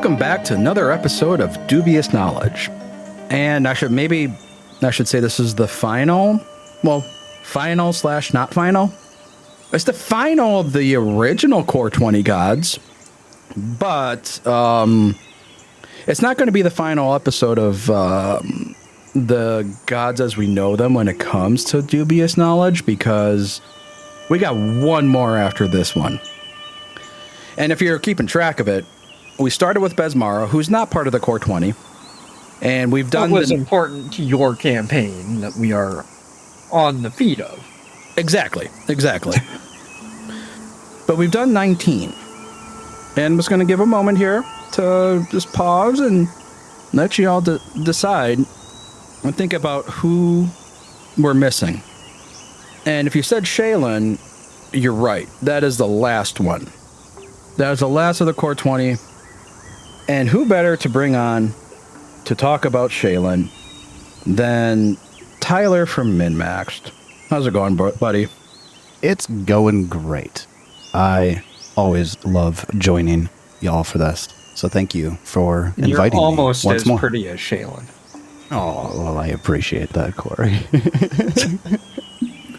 welcome back to another episode of Dubious Knowledge. And I should say this is the final / not final. It's the final of the original Core 20 gods, but it's not going to be the final episode of the gods as we know them when it comes to Dubious Knowledge, because we got one more after this one. And if you're keeping track of it, we started with Besmara, who's not part of the Core 20, and we've done... What was important to your campaign that we are on the feet of. Exactly. But we've done 19. And I'm just going to give a moment here to just pause and let you all decide and think about who we're missing. And if you said Shelyn, you're right. That is the last one. That is the last of the Core 20. And who better to bring on to talk about Shelyn than Tyler from MNmaxed. How's it going, buddy? It's going great. I always love joining y'all for this. So thank you for inviting me once more. You're almost as pretty as Shelyn. Oh, well, I appreciate that, Cori.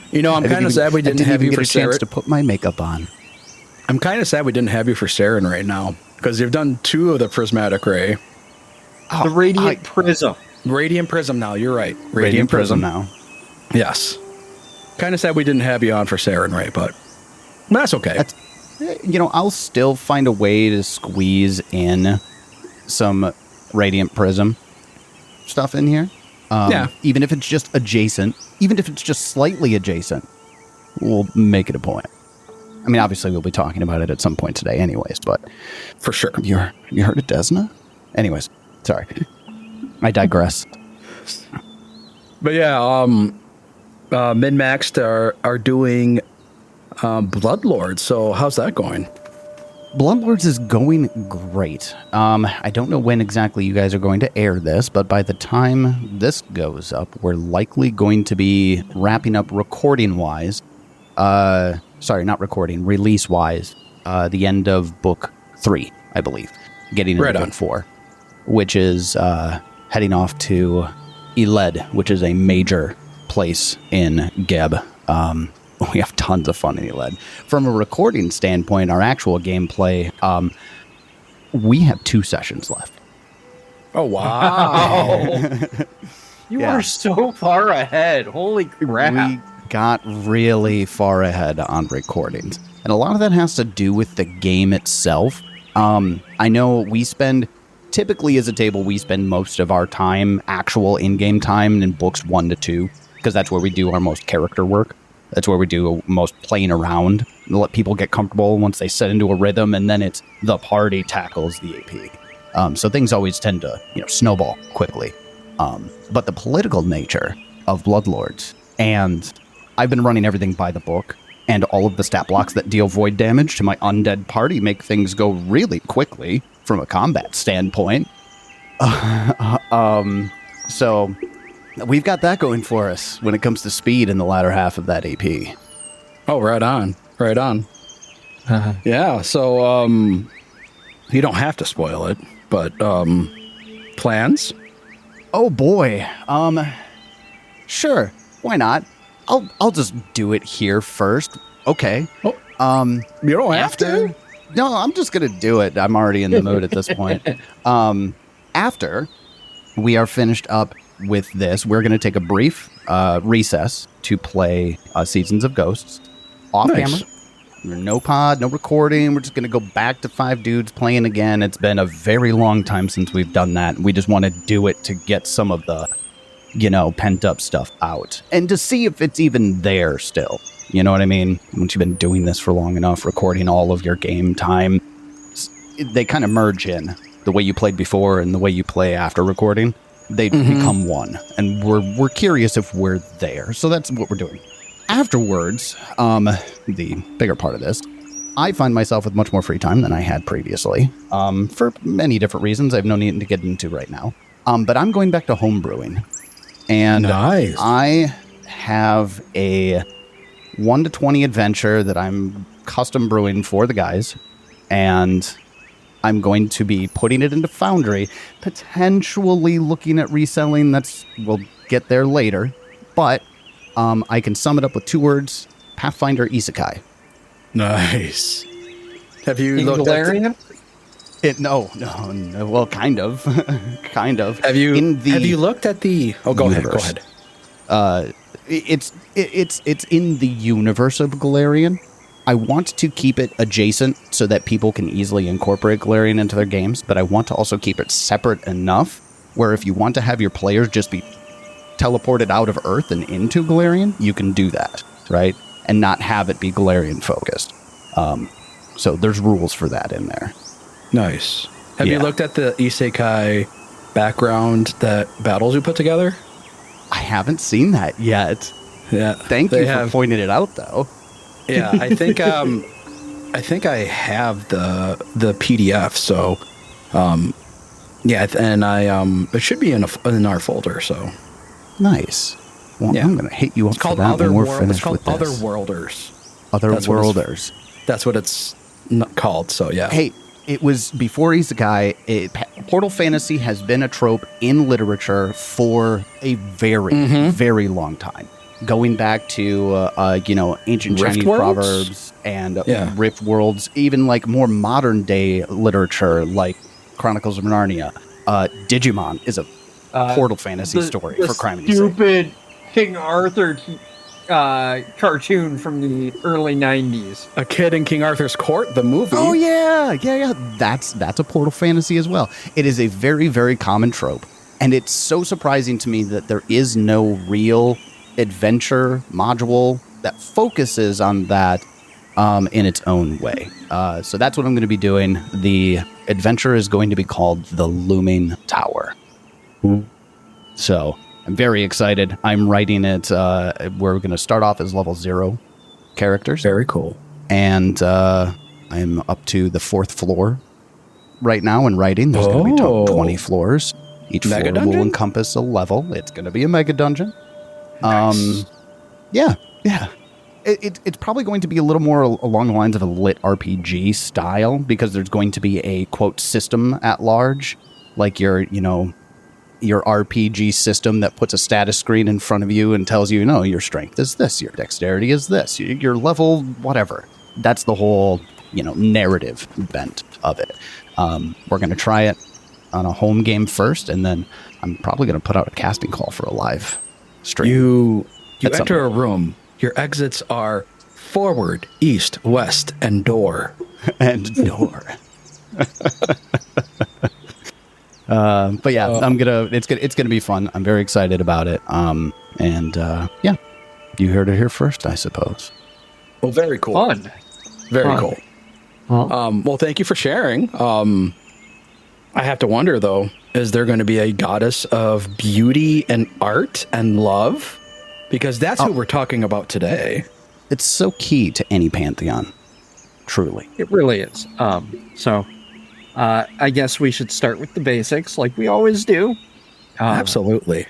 You know, I'm kind of sad we didn't have you for a chance to put my makeup on. I'm kind of sad we didn't have you for Saren right now, because you've done 2 of the Prismatic Ray. The Radiant Prism. Radiant Prism now, you're right. Radiant Prism now. Yes. Kind of sad we didn't have you on for Saren Ray, but that's okay. I'll still find a way to squeeze in some Radiant Prism stuff in here. Yeah. Even if it's just adjacent, even if it's just slightly adjacent, we'll make it a point. I mean, obviously, we'll be talking about it at some point today anyways, but... For sure. You heard of Desna? Anyways, sorry. I digress. But yeah, MNmaxed are doing Bloodlords, so how's that going? Bloodlords is going great. I don't know when exactly you guys are going to air this, but by the time this goes up, we're likely going to be wrapping up recording-wise. Sorry, not recording, release-wise. The end of Book 3, I believe. Getting into Book 4, which is heading off to Eled, which is a major place in Geb. We have tons of fun in Eled. From a recording standpoint, our actual gameplay, we have 2 sessions left. Oh, wow. You are so far ahead. Holy crap. We got really far ahead on recordings. And a lot of that has to do with the game itself. I know typically as a table, we spend most of our time, actual in-game time, in books 1 to 2, because that's where we do our most character work. That's where we do most playing around, and let people get comfortable once they set into a rhythm, and then it's the party tackles the AP. So things always tend to, snowball quickly. But the political nature of Bloodlords, and I've been running everything by the book, and all of the stat blocks that deal void damage to my undead party make things go really quickly from a combat standpoint. So we've got that going for us when it comes to speed in the latter half of that AP. Oh, right on. Yeah, so you don't have to spoil it, but plans? Oh boy. Sure. Why not? I'll just do it here first. Okay. Oh, you don't have to? No, I'm just going to do it. I'm already in the mood at this point. After we are finished up with this, we're going to take a brief recess to play Seasons of Ghosts off camera. No pod, no recording. We're just going to go back to 5 dudes playing again. It's been a very long time since we've done that. We just want to do it to get some of the, pent up stuff out and to see if it's even there still. You know what I mean? Once you've been doing this for long enough, recording all of your game time, they kind of merge in. The way you played before and the way you play after recording, they become one. And we're curious if we're there. So that's what we're doing. Afterwards, the bigger part of this, I find myself with much more free time than I had previously, for many different reasons I have no need to get into right now. But I'm going back to homebrewing. And nice. I have a 1 to 20 adventure that I'm custom brewing for the guys. And I'm going to be putting it into Foundry, potentially looking at reselling. We'll get there later. But I can sum it up with 2 words: Pathfinder Isekai. Nice. Have you In looked Golarion? No. Well, kind of. Kind of. Have you looked at the... Oh, go universe. ahead. It's in the universe of Golarion. I want to keep it adjacent so that people can easily incorporate Golarion into their games, but I want to also keep it separate enough where if you want to have your players just be teleported out of Earth and into Golarion, you can do that, right? And not have it be Golarion focused. So there's rules for that in there. Nice. Have you looked at the Isekai background that Battles you put together? I haven't seen that yet. Yeah. Thank you for pointing it out, though. Yeah, I think I have the PDF. So, it should be in our folder. So nice. Well, I'm going to hit you up for that when we're finished with this. Otherworlders. Otherworlders. That's what it's called. So yeah. Hey, it was before Isekai. Portal fantasy has been a trope in literature for a very, very long time. Going back to, ancient Rift Chinese worlds? proverbs and Rift worlds, even like more modern day literature like Chronicles of Narnia. Digimon is a portal fantasy story for crime and stupid King Arthur cartoon from the early 90s. A Kid in King Arthur's Court, the movie. Oh, yeah. That's a portal fantasy as well. It is a very, very common trope. And it's so surprising to me that there is no real adventure module that focuses on that in its own way. So that's what I'm going to be doing. The adventure is going to be called The Looming Tower. So I'm very excited. I'm writing it. We're going to start off as level 0 characters. Very cool. And I'm up to the 4th floor right now in writing. There's going to be 20 floors. Each mega floor dungeon? will encompass a level. It's going to be a mega dungeon. Nice. Yeah. It's probably going to be a little more along the lines of a lit RPG style because there's going to be a, quote, system at large, like your RPG system that puts a status screen in front of you and tells you, your strength is this, your dexterity is this, your level, whatever. That's the whole, narrative bent of it. We're going to try it on a home game first, and then I'm probably going to put out a casting call for a live stream. You enter a room. Your exits are forward, east, west, and door. And door. But yeah, it's gonna be fun. I'm very excited about it. You heard it here first, I suppose. Well, very cool. Fun. Very cool. Well, thank you for sharing. I have to wonder though, is there going to be a goddess of beauty and art and love? Because that's who we're talking about today. It's so key to any pantheon. Truly. It really is. I guess we should start with the basics like we always do. Absolutely.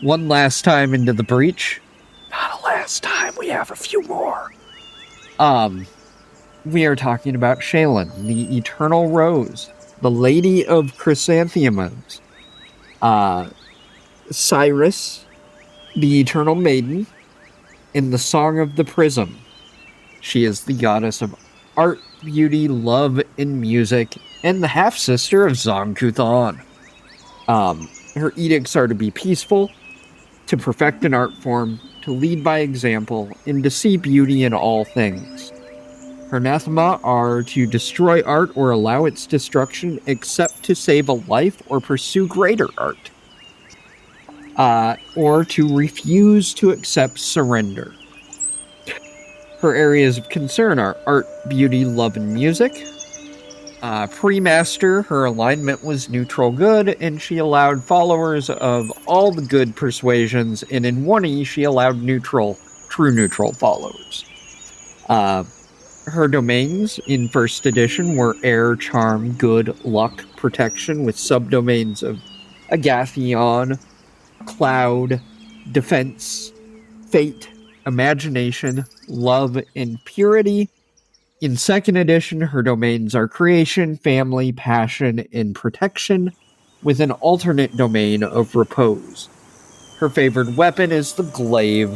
One last time into the breach. Not a last time. We have a few more. We are talking about Shelyn, the Eternal Rose, the Lady of Chrysanthemums, Syriss, the Eternal Maiden, in the Song of the Prism. She is the goddess of art, beauty, love, and music, and the half-sister of Zong-Kuthon. Her edicts are to be peaceful, to perfect an art form, to lead by example, and to see beauty in all things. Her anathema are to destroy art or allow its destruction except to save a life or pursue greater art. Or to refuse to accept surrender. Her areas of concern are art, beauty, love, and music. Pre-master, her alignment was neutral good, and she allowed followers of all the good persuasions, and in 1E, she allowed true neutral followers. Her domains in first edition were air, charm, good, luck, protection, with subdomains of Agathion, cloud, defense, fate, imagination, love, and purity. In second edition, her domains are creation, family, passion, and protection, with an alternate domain of repose. Her favored weapon is the glaive.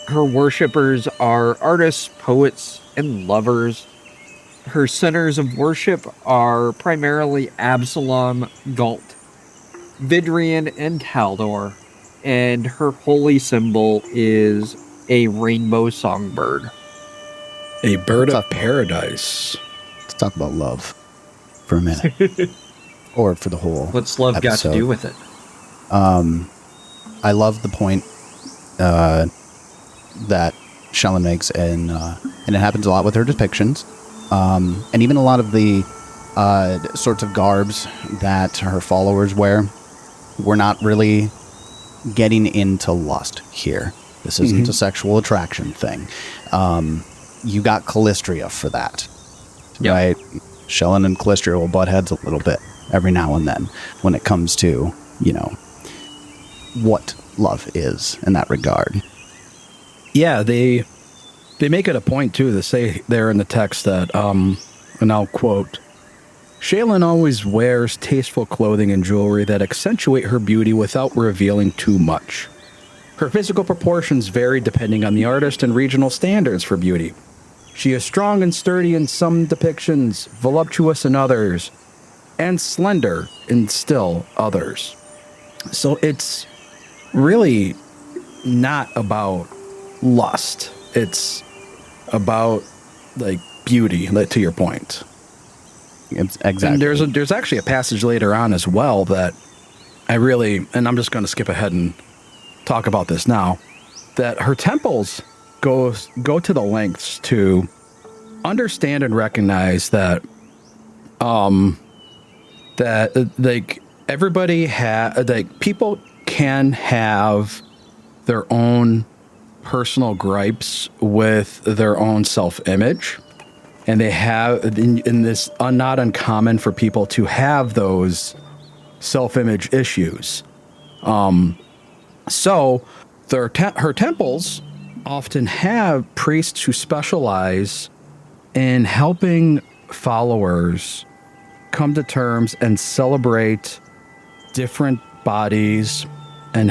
Her worshippers are artists, poets, and lovers. Her centers of worship are primarily Absalom, Galt, Vidrian, and Taldor, and her holy symbol is a rainbow songbird. A bird of paradise. Let's talk about love for a minute. Or for the whole What's love episode. got to do with it? I love the point that Shelyn makes, and it happens a lot with her depictions, and even a lot of the sorts of garbs that her followers wear. We're not really getting into lust here. This isn't a sexual attraction thing. You got Callistria for that, right? Shelyn and Callistria will butt heads a little bit every now and then when it comes to, what love is in that regard. Yeah, they make it a point, too, to say there in the text that, and I'll quote, Shelyn always wears tasteful clothing and jewelry that accentuate her beauty without revealing too much. Her physical proportions vary depending on the artist and regional standards for beauty. She is strong and sturdy in some depictions, voluptuous in others, and slender in still others. So it's really not about lust. It's about, beauty, to your point. Exactly. And there's actually a passage later on as well that and I'm just going to skip ahead and talk about this now, that her temples go to the lengths to understand and recognize that everybody people can have their own personal gripes with their own self-image, and they have in this not uncommon for people to have those self-image issues. So her temples often have priests who specialize in helping followers come to terms and celebrate different bodies and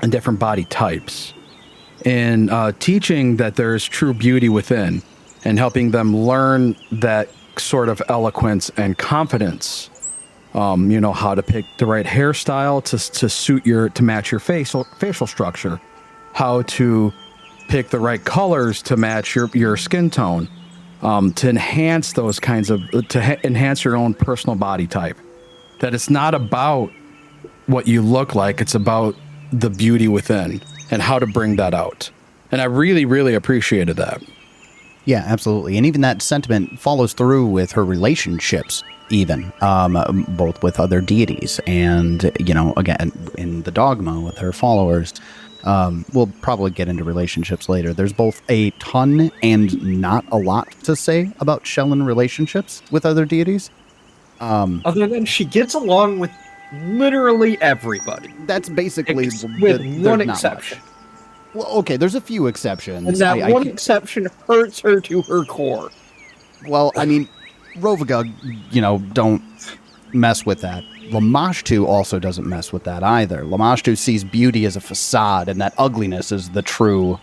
different body types, and teaching that there's true beauty within, and helping them learn that sort of eloquence and confidence. How to pick the right hairstyle to match your facial structure, how to pick the right colors to match your skin tone, to enhance enhance your own personal body type. That it's not about what you look like, it's about the beauty within and how to bring that out. And I really, really appreciated that. Yeah, absolutely. And even that sentiment follows through with her relationships, even, both with other deities and, again, in the dogma with her followers. We'll probably get into relationships later. There's both a ton and not a lot to say about Shelyn relationships with other deities. Other than she gets along with literally everybody. That's basically with one exception. Well, okay, there's a few exceptions. And that one exception hurts her to her core. Well, I mean, Rovagug, don't mess with that. Lamashtu also doesn't mess with that either. Lamashtu sees beauty as a facade, and that ugliness is the true,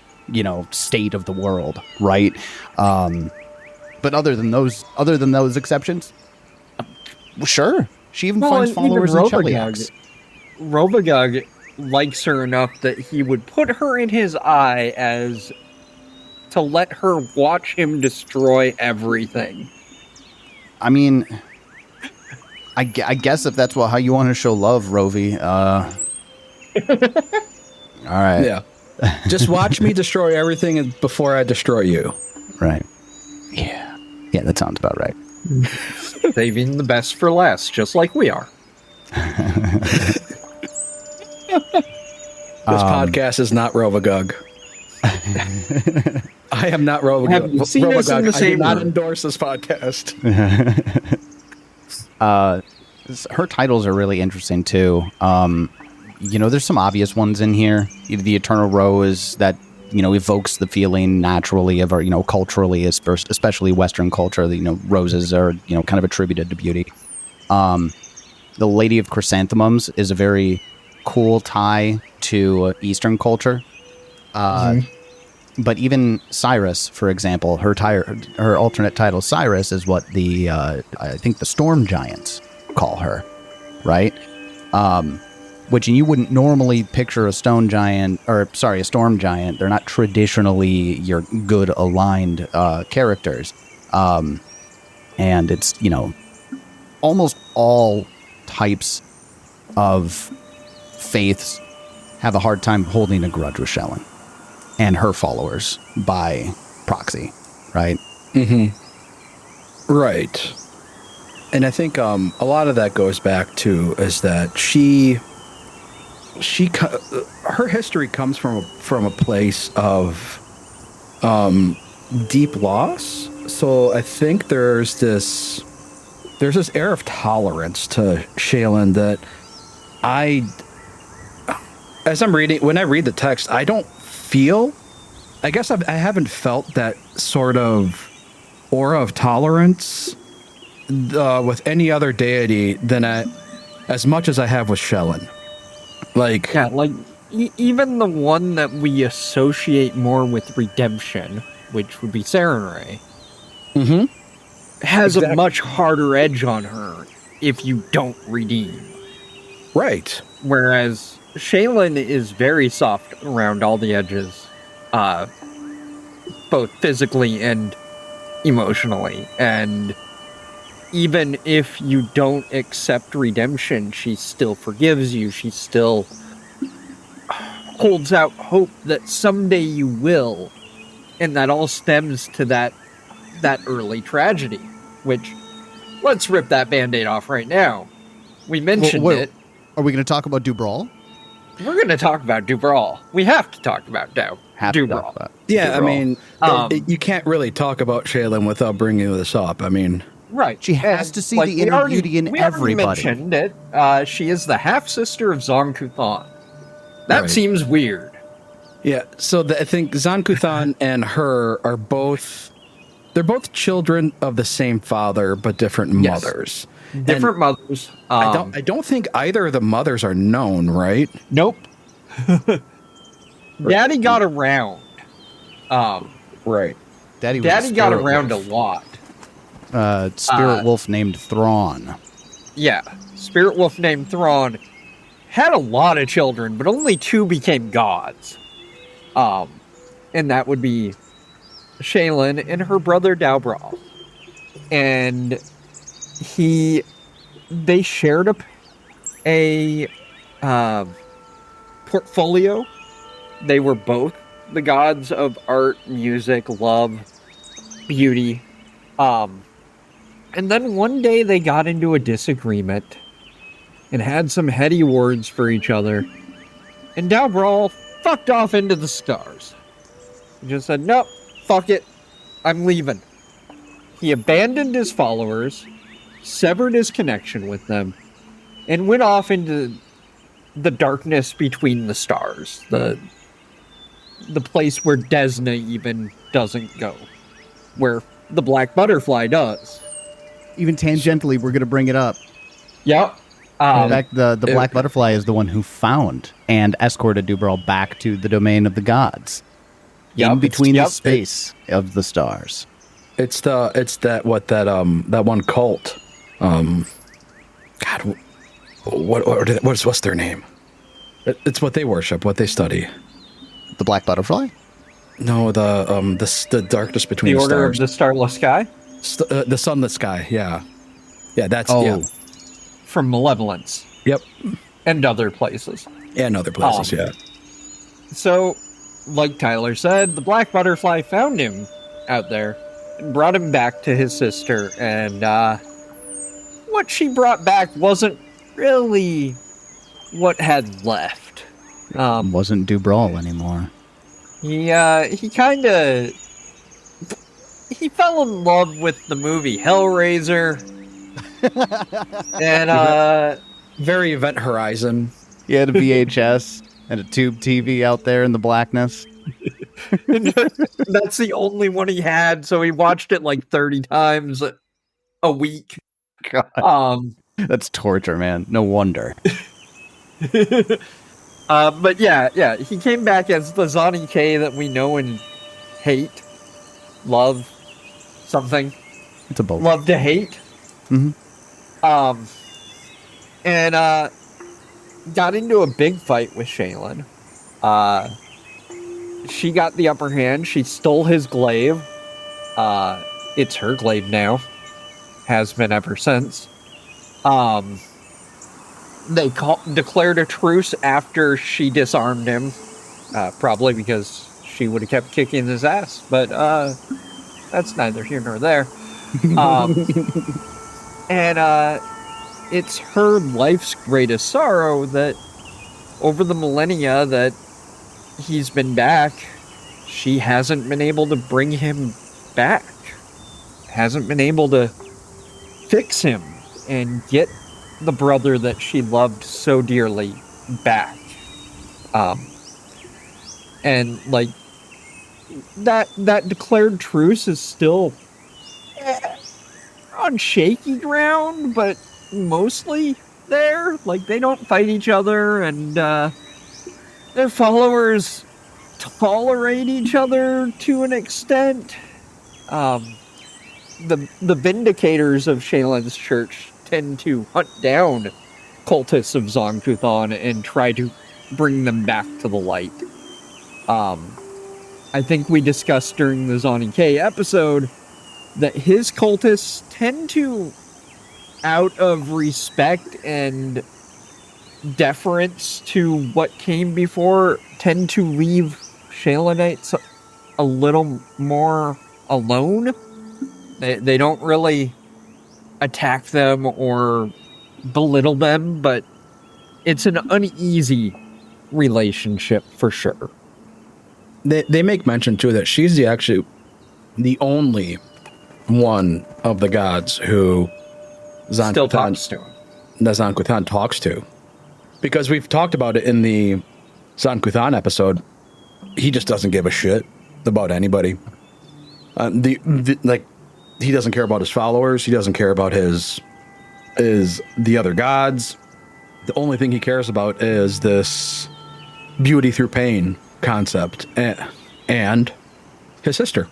state of the world, right? But other than those exceptions, sure. She even finds followers in Cheliax. Rovagug likes her enough that he would put her in his eye as to let her watch him destroy everything. I mean, I guess if that's how you want to show love, Rovi. All right. Yeah. Just watch me destroy everything before I destroy you. Right. Yeah. Yeah, that sounds about right. Saving the best for last, just like we are. This podcast is not Rovagug. I am not Rovagug. Have you seen us in the same I do not room? endorse this podcast. Her titles are really interesting too. There's some obvious ones in here. The Eternal Rose, that evokes the feeling naturally of our, culturally, especially Western culture, that, roses are, kind of attributed to beauty. The Lady of Chrysanthemums is a very cool tie to Eastern culture. But even Syriss, for example, her alternate title, Syriss, is what I think the storm giants call her, right? Which you wouldn't normally picture a storm giant. They're not traditionally your good aligned characters. And it's, almost all types of faiths have a hard time holding a grudge with Shelyn and her followers by proxy, right? Mm-hmm. Right. And I think a lot of that goes back to is that her history comes from a place of deep loss. So I think there's this air of tolerance to Shelyn that when I read the text, I don't feel, I guess I haven't felt that sort of aura of tolerance with any other deity than as much as I have with Shelyn. Even the one that we associate more with redemption, which would be Sarenrae, has a much harder edge on her if you don't redeem. Right. Whereas Shelyn is very soft around all the edges, both physically and emotionally. And even if you don't accept redemption, she still forgives you. She still holds out hope that someday you will. And that all stems to that early tragedy, which, let's rip that Band-Aid off right now. We mentioned it. Are we going to talk about Dubrawl? We're going to talk about Dubrawl. We have to talk about Dubrawl. Yeah, Dubrawl. I mean, you can't really talk about Shelyn without bringing this up. I mean... Right. She has to see the inner beauty in everybody. We mentioned it. She is the half-sister of Zon-Kuthon. That seems weird. Yeah, so I think Zon-Kuthon and her are both... They're both children of the same father, but different mothers. Different mothers. I don't think either of the mothers are known, right? Nope. Daddy got around. Right. Daddy got around a lot. Spirit wolf named Thrawn. Yeah. Spirit wolf named Thrawn had a lot of children, but only 2 became gods. And that would be Shelyn and her brother Dubrawl. And they shared a portfolio. They were both the gods of art, music, love, beauty. And then one day they got into a disagreement and had some heady words for each other. And Dubrawl fucked off into the stars. He just said, nope, fuck it, I'm leaving. He abandoned his followers, severed his connection with them, and went off into the darkness between the stars. The place where Desna even doesn't go. Where the black butterfly does. Even tangentially, we're going to bring it up. Yep. In fact, the black butterfly is the one who found and escorted Dubrawl back to the domain of the gods. In between the space of the stars. That one cult. God, what's their name? It's what they worship, what they study. The black butterfly? No, the darkness between the stars. The Order of the Starless Sky? The Sunless Sky, yeah. Yeah, that's... Oh. Yeah. From Malevolence. Yep. And other places. And other places, yeah. So, like Tyler said, the black butterfly found him out there and brought him back to his sister. And what she brought back wasn't really what had left. Wasn't Dubrawl anymore. He kind of... He fell in love with the movie Hellraiser. And, very Event Horizon. He had a VHS and a tube TV out there in the blackness. That's the only one he had, so he watched it like 30 times a week. God. That's torture, man. No wonder. But yeah, he came back as the Zani K that we know and hate, love, something. It's a both. Love to hate. Mm-hmm. And got into a big fight with Shelyn. She got the upper hand. She stole his glaive. It's her glaive now. Has been ever since. They declared a truce after she disarmed him. Probably because she would have kept kicking his ass. But that's neither here nor there. And it's her life's greatest sorrow that over the millennia that he's been back, she hasn't been able to bring him back. Hasn't been able to fix him and get the brother that she loved so dearly back. And like that declared truce is still on shaky ground, but mostly there. Like, they don't fight each other, and their followers tolerate each other to an extent. The Vindicators of Shelyn's church tend to hunt down cultists of Zong-Kuthon and try to bring them back to the light. I think we discussed during the Zani K episode that his cultists tend to, out of respect and deference to what came before, tend to leave Shelonites a little more alone. They don't really attack them or belittle them, but it's an uneasy relationship for sure. They make mention too that she's actually the only one of the gods who Still talks to him. Zong-Kuthon talks to, because we've talked about it in the Zong-Kuthon episode. He just doesn't give a shit about anybody. He doesn't care about his followers. He doesn't care about the other gods. The only thing he cares about is this beauty through pain concept and his sister.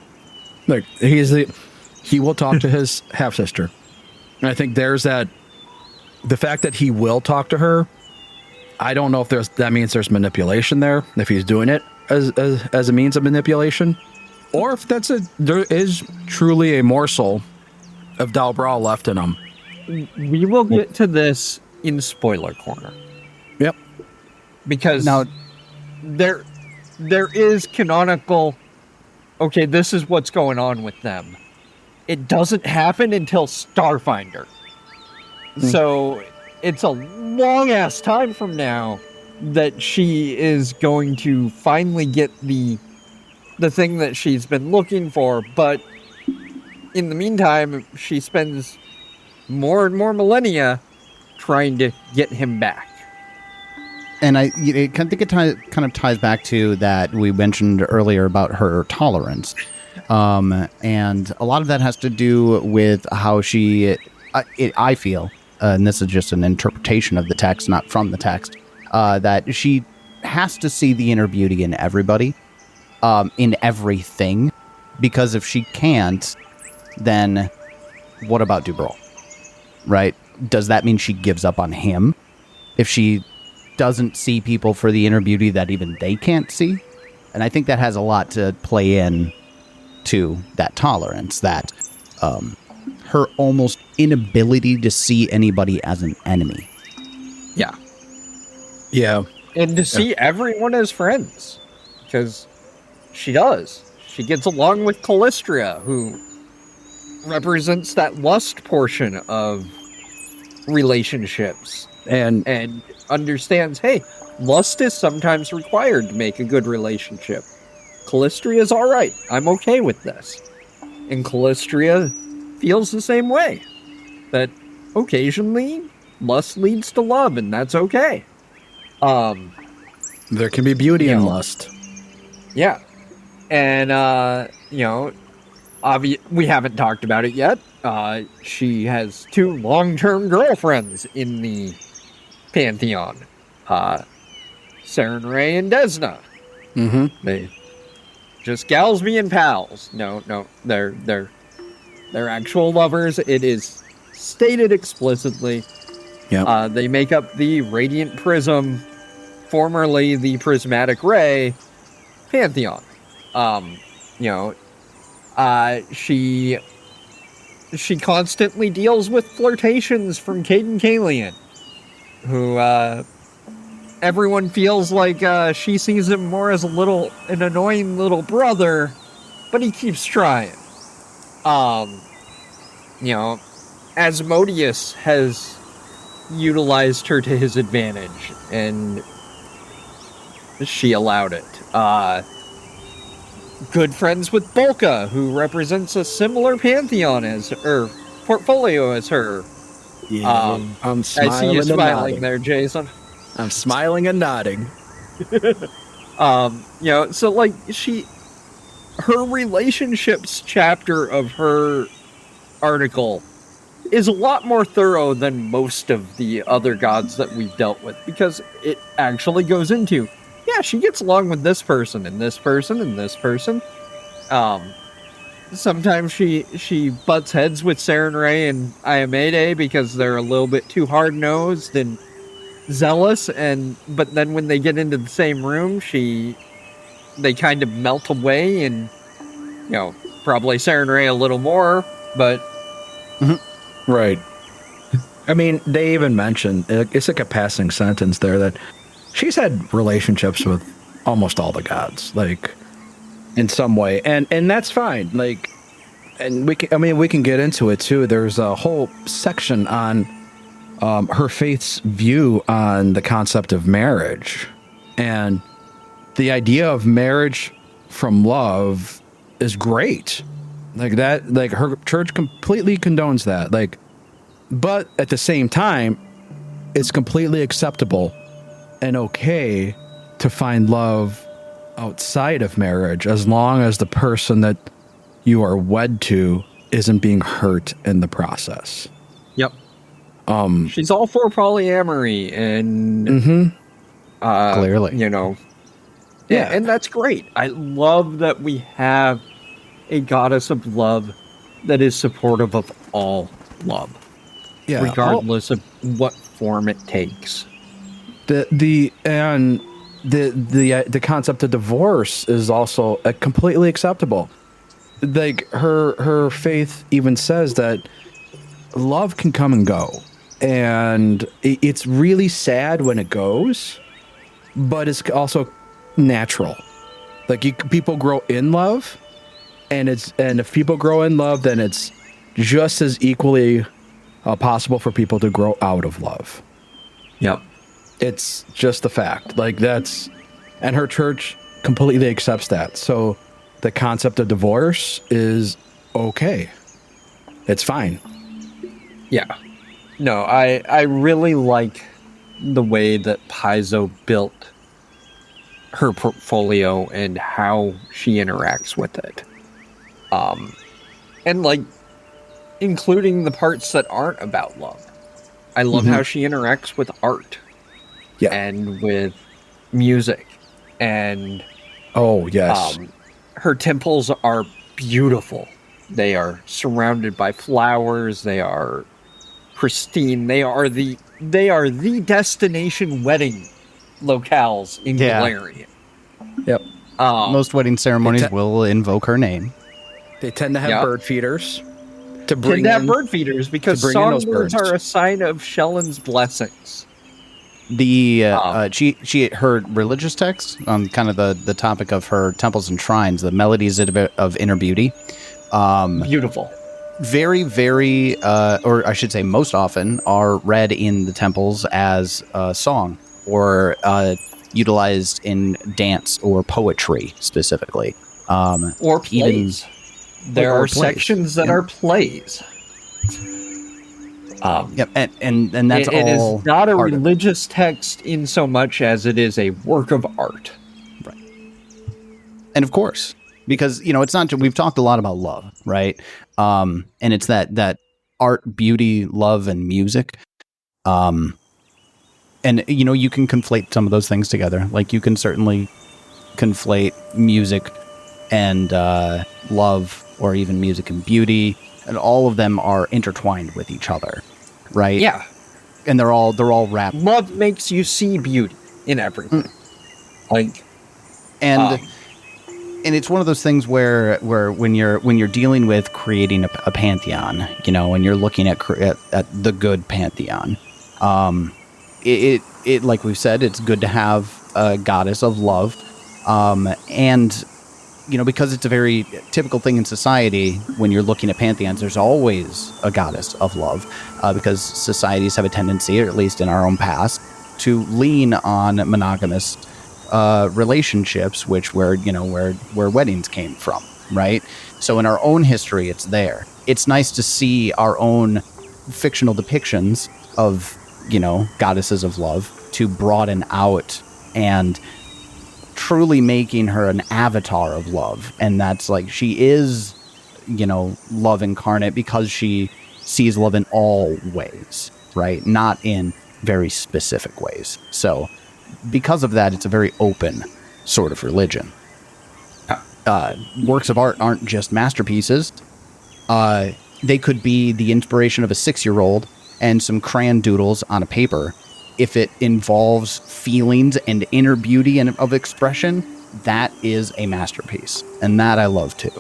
Like, he will talk to his half sister. And I think there's the fact that he will talk to her. I don't know if that means there's manipulation there, if he's doing it as a means of manipulation, or if there is truly a morsel of Dalbrau left in him. We will get to this in spoiler corner. Yep. Because now there is canonical, okay, this is what's going on with them. It doesn't happen until Starfinder. So it's a long ass time from now that she is going to finally get the thing that she's been looking for. But in the meantime, she spends more and more millennia trying to get him back. And I think it kind of ties back to that we mentioned earlier about her tolerance. And a lot of that has to do with how I feel, and this is just an interpretation of the text, not from the text, that she has to see the inner beauty in everybody, in everything, because if she can't, then what about Dubrul? Right? Does that mean she gives up on him? If she doesn't see people for the inner beauty that even they can't see? And I think that has a lot to play in to that tolerance, that her almost inability to see anybody as an enemy. Yeah. Yeah. And to see everyone as friends. Because she does. She gets along with Callistria, who represents that lust portion of relationships. And understands, hey, lust is sometimes required to make a good relationship. Callistria is all right. I'm okay with this. And Callistria feels the same way. That occasionally lust leads to love, and that's okay. There can be beauty in lust. Yeah. And, we haven't talked about it yet. She has 2 long-term girlfriends in the Pantheon. Sarenrae and Desna. Mm-hmm. They just gals being pals. No, they're actual lovers. It is stated explicitly. Yeah. They make up the Radiant Prism, formerly the Prismatic Ray Pantheon. She constantly deals with flirtations from Caden Kalian, who everyone feels like she sees him more as an annoying little brother, but he keeps trying. Asmodeus has utilized her to his advantage, and she allowed it. Good friends with Bolka, who represents a similar pantheon portfolio as her. Yeah, I'm smiling. I see you and smiling nodding. there, Jason. I'm smiling and nodding. So like her relationships chapter of her article is a lot more thorough than most of the other gods that we've dealt with, because it actually goes into, she gets along with this person and this person and this person. Sometimes she butts heads with Sarenrae and Iomedae because they're a little bit too hard-nosed and zealous, but then when they get into the same room, they kind of melt away, and probably Sarenrae a little more, but right. I mean, they even mentioned, it's like a passing sentence there, that she's had relationships with almost all the gods, like in some way, and that's fine. Like, and we can get into it too. There's a whole section on her faith's view on the concept of marriage, and the idea of marriage from love is great. Like that, like her church completely condones that. Like, but at the same time, it's completely acceptable and okay to find love outside of marriage, as long as the person that you are wed to isn't being hurt in the process. Yep. She's all for polyamory, and clearly, yeah, and that's great. I love that we have a goddess of love that is supportive of all love, regardless of what form it takes. The concept of divorce is also completely acceptable. Like her faith even says that love can come and go, and it's really sad when it goes, but it's also natural. Like people grow in love, and if people grow in love, then it's just as equally possible for people to grow out of love. Yep. It's just the fact. Like and her church completely accepts that. So the concept of divorce is okay. It's fine. Yeah. No, I really like the way that Paizo built her portfolio and how she interacts with it. And like including the parts that aren't about love. I love how she interacts with art. Yeah. And with music. And oh, yes. Her temples are beautiful. They are surrounded by flowers. They are pristine. They are the destination wedding locales in Golarion. Yep. Most wedding ceremonies will invoke her name. They tend to have bird feeders bird feeders because songbirds are a sign of Shelyn's blessings. Her religious texts on kind of the topic of her temples and shrines, the melodies of inner beauty. Beautiful. Very, very, or I should say most often, are read in the temples as a song or utilized in dance or poetry specifically. Or plays. There are sections that are plays. Yep, and that's all. It is not a religious text in so much as it is a work of art. Right. And of course, because, it's not, we've talked a lot about love, right? And it's that art, beauty, love, and music. And, you can conflate some of those things together. Like, you can certainly conflate music and love, or even music and beauty, and all of them are intertwined with each other, right? Yeah. And they're all wrapped. Love makes you see beauty in everything. And it's one of those things where when you're dealing with creating a pantheon, and you're looking at the good pantheon, it like we've said, it's good to have a goddess of love, and because it's a very typical thing in society. When you're looking at pantheons, there's always a goddess of love, because societies have a tendency, or at least in our own past, to lean on monogamous relationships, where weddings came from, right? So in our own history, it's there. It's nice to see our own fictional depictions of, goddesses of love, to broaden out and truly making her an avatar of love. And that's like, she is, love incarnate, because she sees love in all ways, right? Not in very specific ways. So because of that, it's a very open sort of religion. Works of art aren't just masterpieces. They could be the inspiration of a 6-year-old and some crayon doodles on a paper. If it involves feelings and inner beauty and of expression, that is a masterpiece. And that I love too.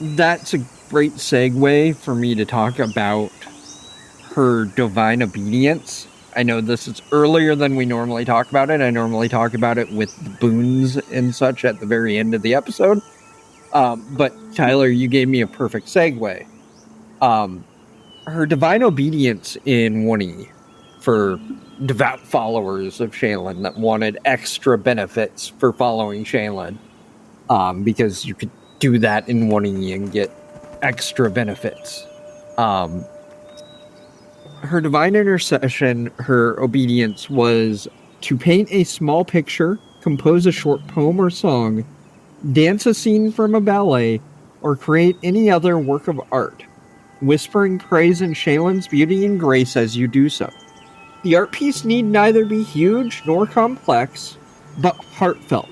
That's a great segue for me to talk about her divine obedience. I know this is earlier than we normally talk about it. I normally talk about it with the boons and such at the very end of the episode. But Tyler, you gave me a perfect segue. Her divine obedience in 1E for devout followers of Shelyn that wanted extra benefits for following Shelyn, because you could do that in 1E and get extra benefits. Her divine intercession, her obedience, was to paint a small picture, compose a short poem or song, dance a scene from a ballet, or create any other work of art, whispering praise in Shelyn's beauty and grace as you do so. The art piece need neither be huge nor complex, but heartfelt,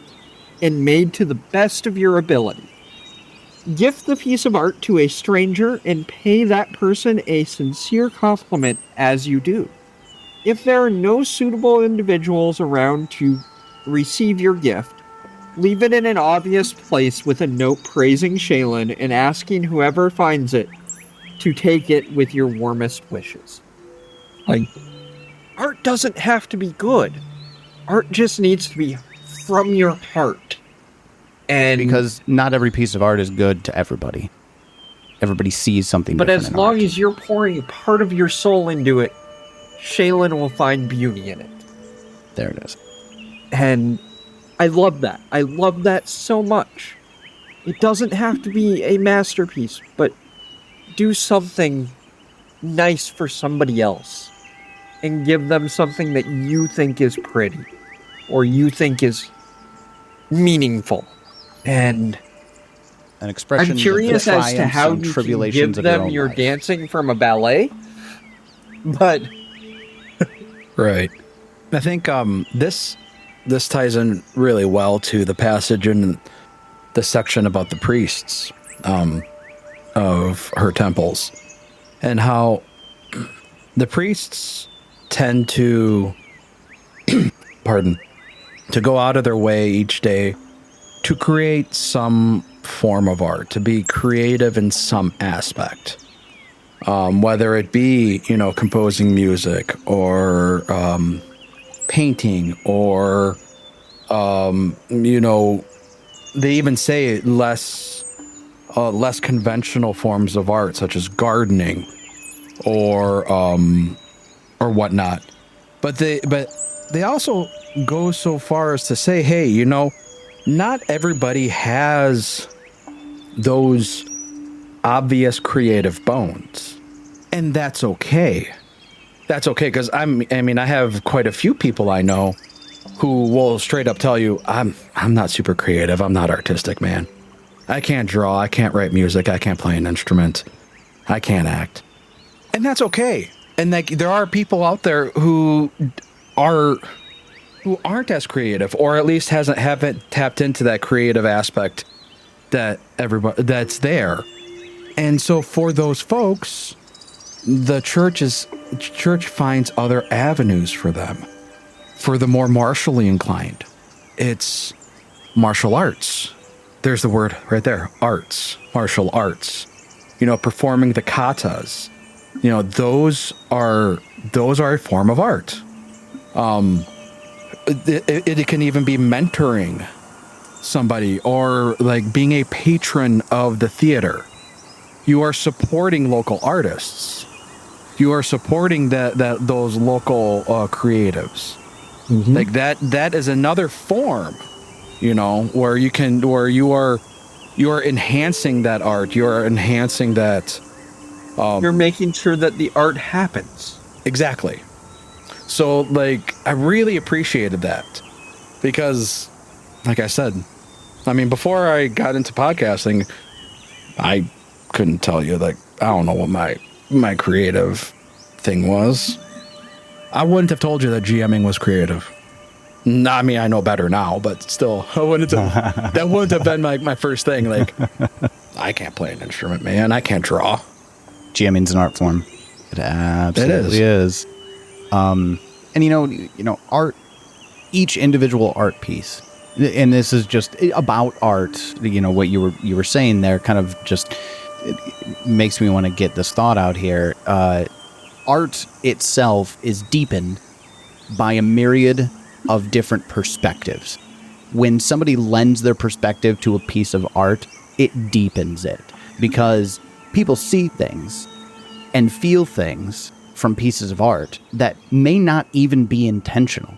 and made to the best of your ability. Gift the piece of art to a stranger and pay that person a sincere compliment as you do. If there are no suitable individuals around to receive your gift, leave it in an obvious place with a note praising Shelyn and asking whoever finds it to take it with your warmest wishes. Art doesn't have to be good. Art just needs to be from your heart. And because not every piece of art is good to everybody. Everybody sees something but different. But as long as you're pouring part of your soul into it, Shelyn will find beauty in it. There it is. And I love that. I love that so much. It doesn't have to be a masterpiece, but do something nice for somebody else and give them something that you think is pretty or you think is meaningful. And an expression. I'm curious as to how you can give them your life. Dancing from a ballet, but right. I think this ties in really well to the passage in the section about the priests of her temples, and how the priests tend to to go out of their way each day to create some form of art, to be creative in some aspect, whether it be, composing music or painting or, they even say less conventional forms of art, such as gardening or whatnot. But they also go so far as to say, hey, not everybody has those obvious creative bones, and that's okay. That's okay, because I have quite a few people I know who will straight up tell you, I'm not super creative. I'm not artistic, man. I can't draw. I can't write music. I can't play an instrument. I can't act. And that's okay. And like, there are people out there who aren't as creative, or at least haven't tapped into that creative aspect that's there. And so for those folks, the church finds other avenues for them. For the more martially inclined, it's martial arts. There's the word right there, arts, martial arts. Performing the katas. Those are a form of art. It can even be mentoring somebody, or like being a patron of the theater. You are supporting local artists. You are supporting those local creatives. Mm-hmm. Like that is another form, where you are enhancing that art. You are enhancing that. You're making sure that the art happens. Exactly. So, like, I really appreciated that because, like I said, before I got into podcasting, I couldn't tell you, like, I don't know what my creative thing was. I wouldn't have told you that GMing was creative. I know better now, but still, that wouldn't have been my first thing. Like, I can't play an instrument, man. I can't draw. GMing's an art form. It absolutely is. And art, each individual art piece, and this is just about art. What you were saying there kind of just it makes me want to get this thought out here. Art itself is deepened by a myriad of different perspectives. When somebody lends their perspective to a piece of art, it deepens it because people see things and feel things from pieces of art that may not even be intentional.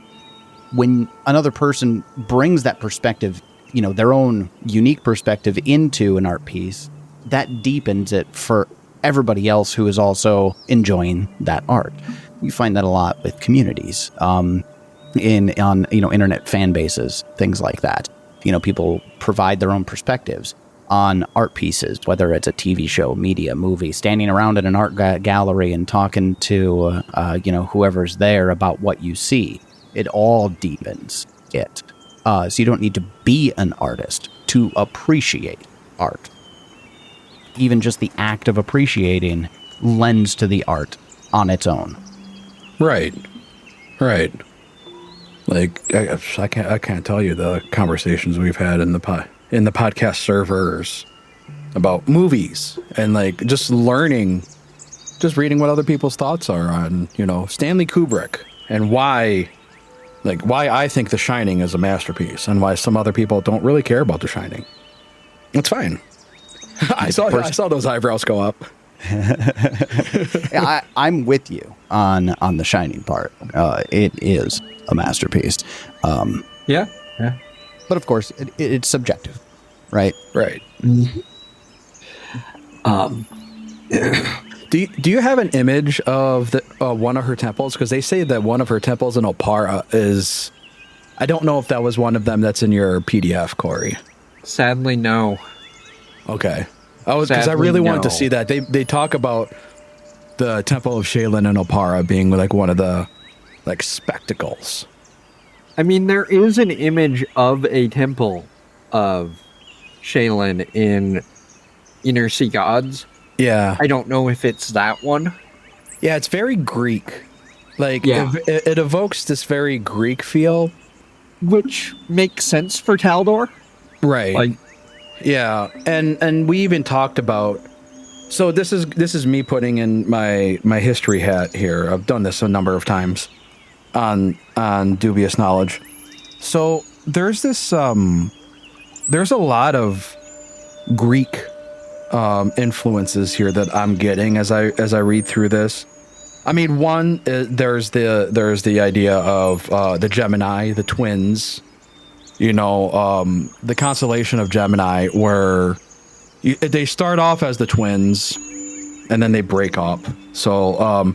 When another person brings that perspective, their own unique perspective into an art piece, that deepens it for everybody else who is also enjoying that art. You find that a lot with communities, on internet fan bases, things like that. People provide their own perspectives on art pieces, whether it's a TV show, media, movie, standing around in an art gallery and talking to, whoever's there about what you see. It all deepens it. So you don't need to be an artist to appreciate art. Even just the act of appreciating lends to the art on its own. Right. Like, I can't tell you the conversations we've had in the podcast servers about movies and like just reading what other people's thoughts are on, Stanley Kubrick and why I think The Shining is a masterpiece and why some other people don't really care about The Shining. It's fine. I saw those eyebrows go up. I'm with you on The Shining part. It is a masterpiece. Yeah. But of course, it's subjective, right? Right. Do you have an image of one of her temples? Because they say that one of her temples in Opara is... I don't know if that was one of them that's in your PDF, Cori. Sadly, no. Okay. Because I really wanted to see that. They talk about the Temple of Shelyn and Opara being like one of the like spectacles. There is an image of a temple of Shelyn in Inner Sea Gods. Yeah. I don't know if it's that one. Yeah, it's very Greek. Like, it evokes this very Greek feel. Which makes sense for Taldor. Right. Yeah, and we even talked about... So this is me putting in my history hat here. I've done this a number of times on Dubious Knowledge. So there's this... there's a lot of Greek influences here that I'm getting as I read through this. One, there's the idea of the Gemini, the twins. The constellation of Gemini, where they start off as the twins, and then they break up. So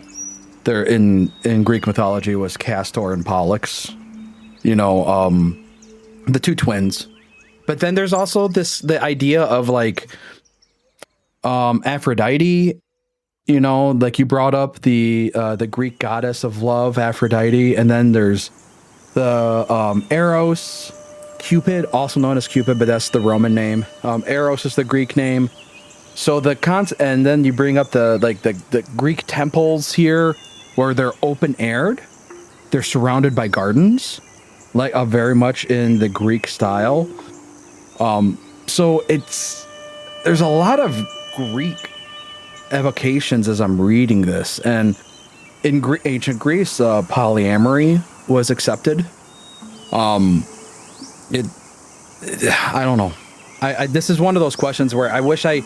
they're in Greek mythology was Castor and Pollux. the two twins. But then there's also the idea of like Aphrodite, like you brought up the Greek goddess of love, Aphrodite, and then there's the Eros, Cupid, also known as Cupid, but that's the Roman name. Eros is the Greek name. So and then you bring up the Greek temples here, where they're open aired, they're surrounded by gardens, like very much in the Greek style. So there's a lot of Greek evocations as I'm reading this, and in ancient Greece, polyamory was accepted. I don't know. This is one of those questions where I wish I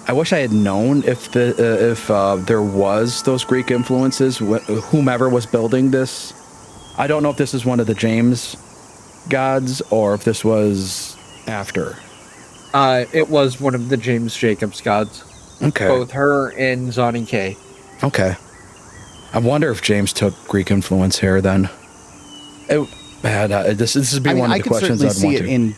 had known if there was those Greek influences, whomever was building this. I don't know if this is one of the James gods or if this was after. It was one of the James Jacobs gods. Okay. Both her and Zani K. Okay. I wonder if James took Greek influence here then. This would be one of the questions I'd want to. I could certainly see it in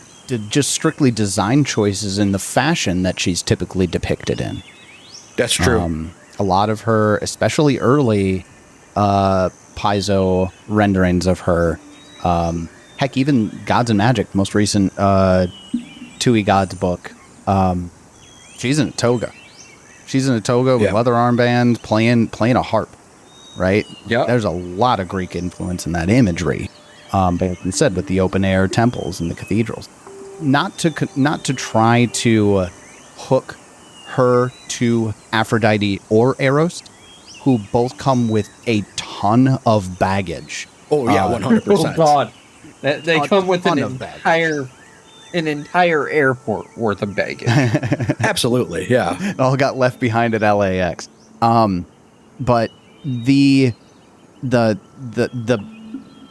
just strictly design choices in the fashion that she's typically depicted in. That's true. A lot of her, especially early Paizo renderings of her, heck, even Gods and Magic, most recent Tui Gods book, she's in a toga. She's in a toga with leather armband, playing a harp, right? Yeah. There's a lot of Greek influence in that imagery. But instead, with the open air temples and the cathedrals, not to try to hook her to Aphrodite or Eros, who both come with a ton of baggage. Oh yeah, 100%. Oh god, they come with an entire airport worth of baggage. Absolutely, yeah. It all got left behind at LAX. But the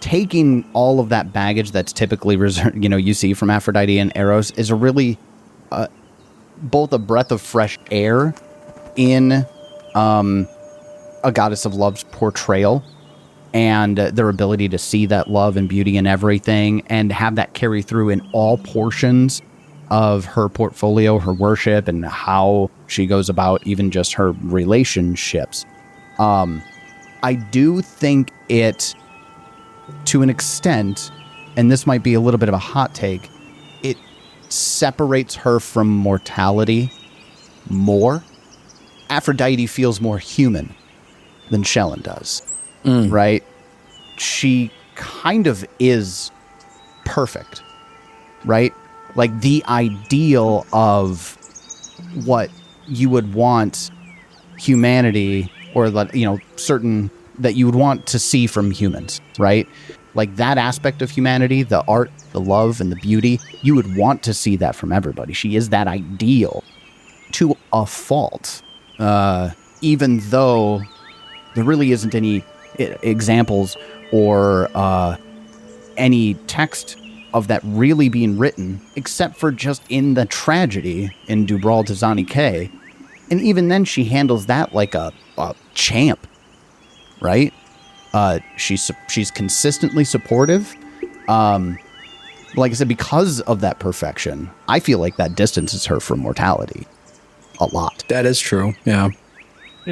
taking all of that baggage that's typically reserved, you see from Aphrodite and Eros is a really both a breath of fresh air in a goddess of love's portrayal, and their ability to see that love and beauty in everything and have that carry through in all portions of her portfolio, her worship, and how she goes about even just her relationships. I do think it, to an extent, and this might be a little bit of a hot take, it separates her from mortality more. Aphrodite feels more human than Shelyn does, right? She kind of is perfect, right? Like the ideal of what you would want humanity, or certain that you would want to see from humans, right? Like that aspect of humanity, the art, the love, and the beauty, you would want to see that from everybody. She is that ideal to a fault, even though there really isn't any examples or any text of that really being written, except for just in the tragedy in Du Brawl to Zani K. And even then, she handles that like a champ, right? She's consistently supportive. Like I said, because of that perfection, I feel like that distances her from mortality a lot. That is true, yeah.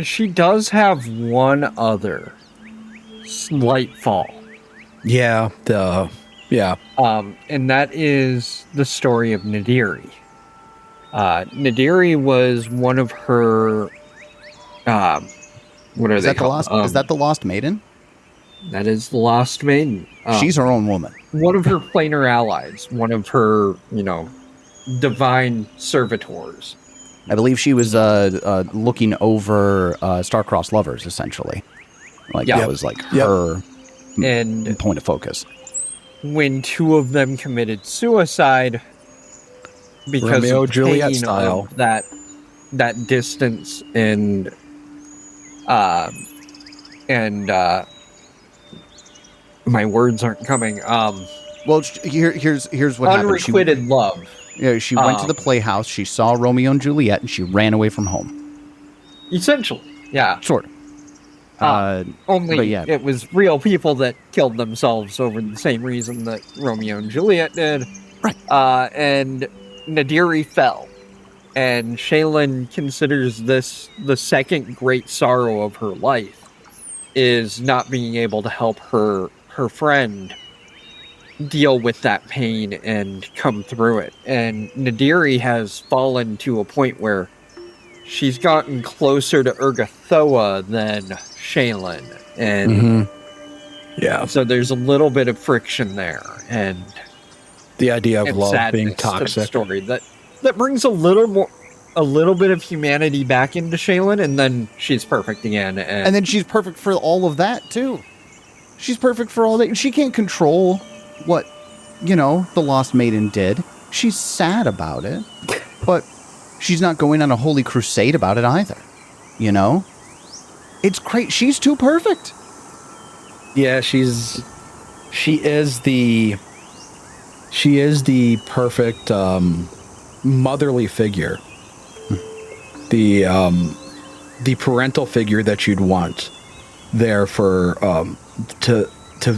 She does have one other slight fall. Yeah, and that is the story of Nadiri. Nadiri was one of her, what are they called? Is that the Lost Maiden? That is the Lost Maiden. She's her own woman. One of her planar allies, one of her, divine servitors. I believe she was looking over star-crossed lovers, essentially. That was like her and point of focus. When two of them committed suicide because Romeo of Juliet pain style. Of that distance and my words aren't coming. Well, here's what happened. Unrequited love. Yeah, she went to the playhouse. She saw Romeo and Juliet, and she ran away from home. Essentially, yeah. Sort Only but yeah. it was real people that killed themselves over the same reason that Romeo and Juliet did. Right. And Nadiri fell. And Shelyn considers this the second great sorrow of her life, is not being able to help her friend deal with that pain and come through it. And Nadiri has fallen to a point where she's gotten closer to Urgathoa than Shelyn. And Yeah. so there's a little bit of friction there. And The idea of and love being sadness to the toxic. story that brings a little bit of humanity back into Shelyn, and then she's perfect again. And then she's perfect for all of that, too. She's perfect for all that. She can't control what, the Lost Maiden did. She's sad about it, but she's not going on a holy crusade about it either. It's great. She's too perfect. Yeah, she is the perfect motherly figure. The parental figure that you'd want there for to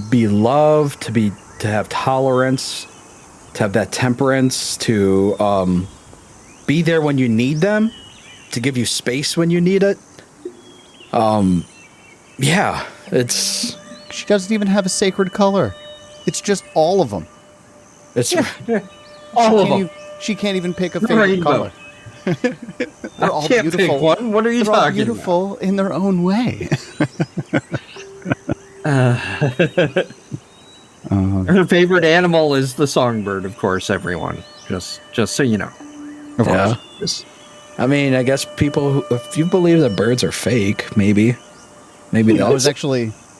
be loved, to have tolerance, to have that temperance, to be there when you need them, to give you space when you need it. Yeah, it's... She doesn't even have a sacred color. It's just all of them. It's all of them. She can't even pick a favorite color. They're all Can't beautiful. pick one. What are you They're all talking beautiful in their own way. Her favorite animal is the songbird, of course, everyone. Just so you know. Of Yeah. course. I mean, I guess if you believe that birds are fake, maybe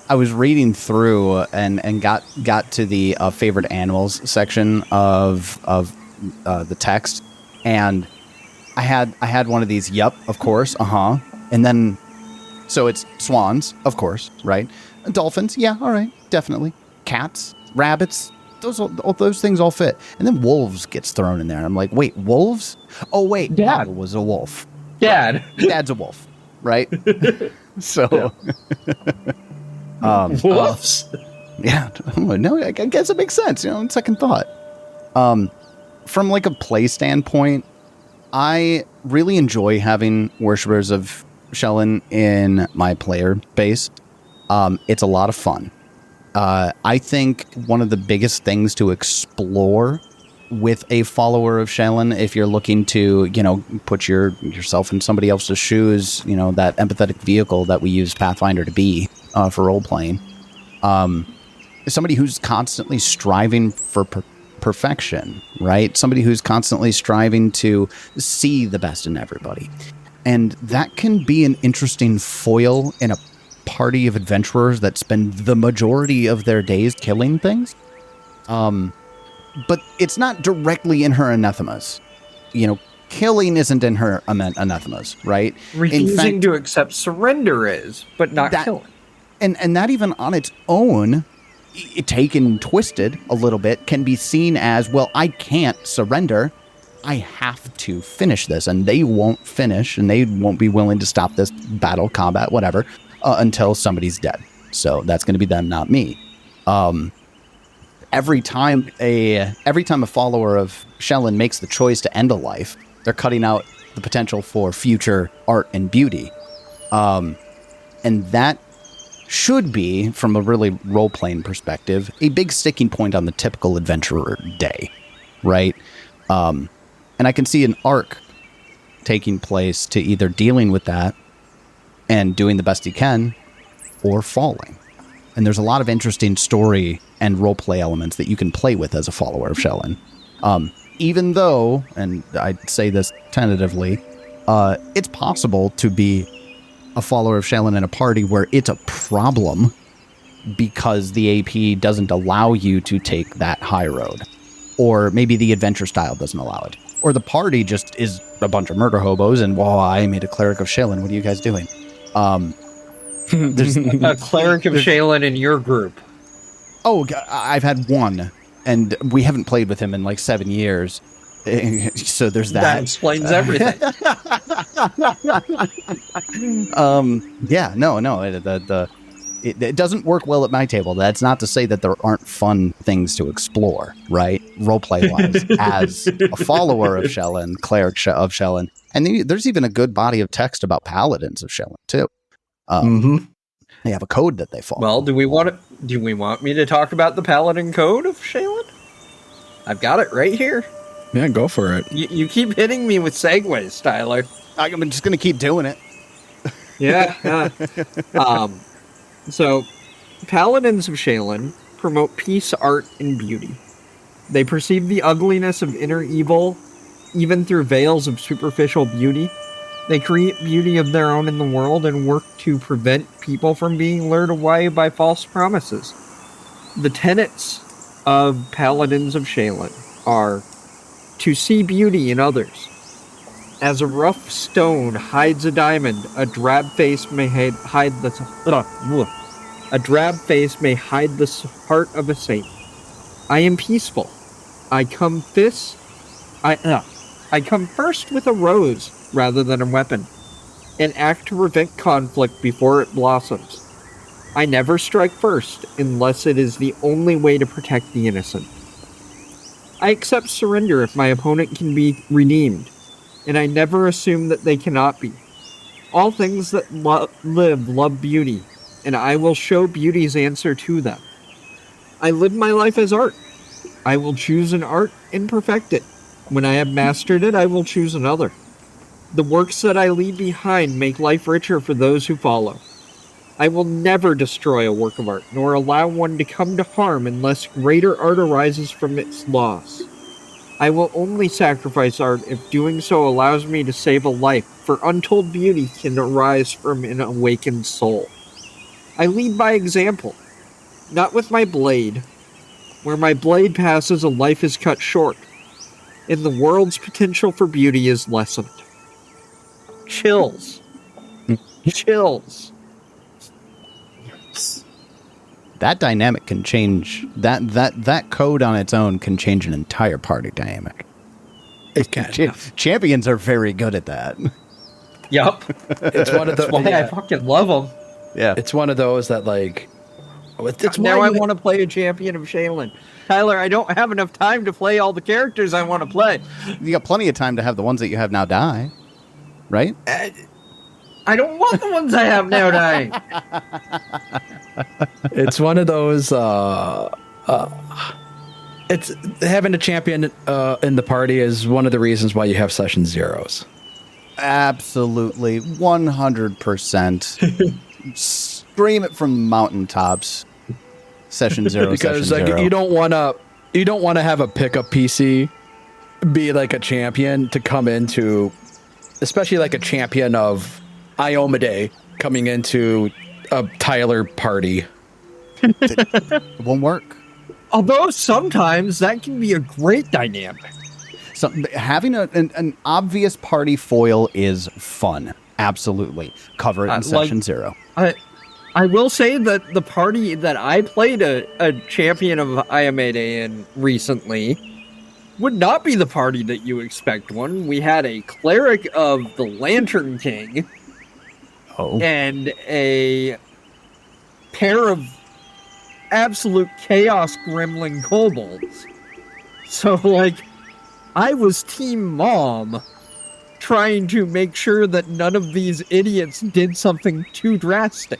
I was reading through and got to the favorite animals section of the text, and I had one of these. Yep, of course. And then, so it's swans, of course, right? Dolphins, yeah, all right, definitely. Cats, rabbits, those things all fit. And then wolves gets thrown in there. I'm like, wait, wolves? Oh wait, Dad was a wolf. Dad's a wolf, right? So, Wolves. yeah, no, I guess it makes sense. On second thought, from like a play standpoint, I really enjoy having worshippers of Shelyn in my player base. It's a lot of fun. I think one of the biggest things to explore with a follower of Shelyn, if you're looking to, put yourself in somebody else's shoes, that empathetic vehicle that we use Pathfinder to be for role playing, somebody who's constantly striving for perfection, right? Somebody who's constantly striving to see the best in everybody. And that can be an interesting foil in a party of adventurers that spend the majority of their days killing things. But it's not directly in her anathemas. Killing isn't in her anathemas, right? Refusing to accept surrender is, but not killing. And that even on its own, taken twisted a little bit, can be seen as, well, I can't surrender. I have to finish this, and they won't finish, and they won't be willing to stop this battle, combat, whatever, until somebody's dead. So that's going to be them, not me. Every time a follower of Shelyn makes the choice to end a life, they're cutting out the potential for future art and beauty. And that should be, from a really role-playing perspective, a big sticking point on the typical adventurer day, right? And I can see an arc taking place to either dealing with that and doing the best he can, or falling. And there's a lot of interesting story and role-play elements that you can play with as a follower of Shelyn. Even though, and I'd say this tentatively, it's possible to be a follower of Shelyn in a party where it's a problem because the AP doesn't allow you to take that high road. Or maybe the adventure style doesn't allow it. Or the party just is a bunch of murder hobos and, well, I made a cleric of Shelyn. What are you guys doing? There's a cleric of Shelyn in your group. Oh, I've had one, and we haven't played with him in like 7 years. So there's That that. explains everything. It doesn't work well at my table. That's not to say that there aren't fun things to explore, right? Roleplay wise, as a follower of Shelyn, cleric of Shelyn, and there's even a good body of text about paladins of Shelyn too. They have a code that they follow. Well, do we want me to talk about the Paladin Code of Shelyn? I've got it right here. Yeah, go for it. You keep hitting me with segues, Tyler. I'm just going to keep doing it. Yeah. So, Paladins of Shelyn promote peace, art, and beauty. They perceive the ugliness of inner evil, even through veils of superficial beauty. They create beauty of their own in the world and work to prevent people from being lured away by false promises. The tenets of Paladins of Shelyn are to see beauty in others. As a rough stone hides a diamond, a drab face may hide the heart of a saint. I am peaceful. I come first with a rose rather than a weapon, and act to prevent conflict before it blossoms. I never strike first unless it is the only way to protect the innocent. I accept surrender if my opponent can be redeemed, and I never assume that they cannot be. All things that live love beauty, and I will show beauty's answer to them. I live my life as art. I will choose an art and perfect it. When I have mastered it, I will choose another. The works that I leave behind make life richer for those who follow. I will never destroy a work of art, nor allow one to come to harm unless greater art arises from its loss. I will only sacrifice art if doing so allows me to save a life, for untold beauty can arise from an awakened soul. I lead by example, not with my blade. Where my blade passes, a life is cut short, and the world's potential for beauty is lessened. Chills. Chills. That dynamic can change. That code on its own can change an entire party dynamic. It can. Champions are very good at that. Yup. It's one of the. That's why I fucking love them. Yeah. It's one of those that like. It's Now I want to play a champion of Shelyn. Tyler, I don't have enough time to play all the characters I want to play. You got plenty of time to have the ones that you have now die, right? I don't want the ones I have now dying. It's one of those. It's having a champion in the party is one of the reasons why you have session zeros. Absolutely, 100%. Scream it from the mountaintops. Session zero. Because session like zero. you don't want to have a pickup PC be like a champion to come into, especially like a champion of Iomade coming into a Tyler party. It won't work. Although sometimes that can be a great dynamic. So having an obvious party foil is fun. Absolutely. Cover it in session zero. I will say that the party that I played a champion of Iomade in recently would not be the party that you expect one. We had a cleric of the Lantern King and a pair of absolute chaos gremlin kobolds. So, like, I was Team Mom trying to make sure that none of these idiots did something too drastic.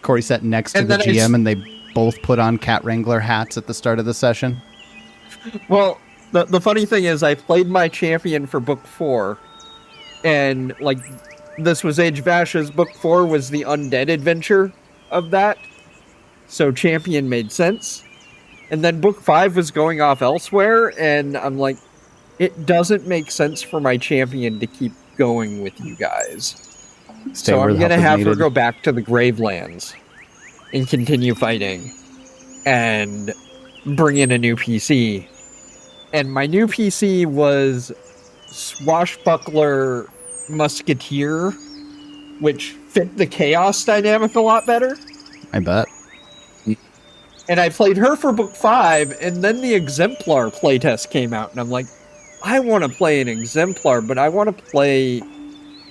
Cori sat next to the GM and they both put on cat wrangler hats at the start of the session. Well, the funny thing is I played my champion for book 4, and like this was Age of Ashes. Book 4 was the undead adventure of that, so champion made sense. And then book 5 was going off elsewhere, and I'm like, it doesn't make sense for my champion to keep going with you guys. So I'm going to have her go back to the Gravelands and continue fighting and bring in a new PC. And my new PC was Swashbuckler Musketeer, which fit the Chaos dynamic a lot better. I bet. And I played her for book 5, and then the Exemplar playtest came out, and I'm like, I want to play an exemplar, but I want to play,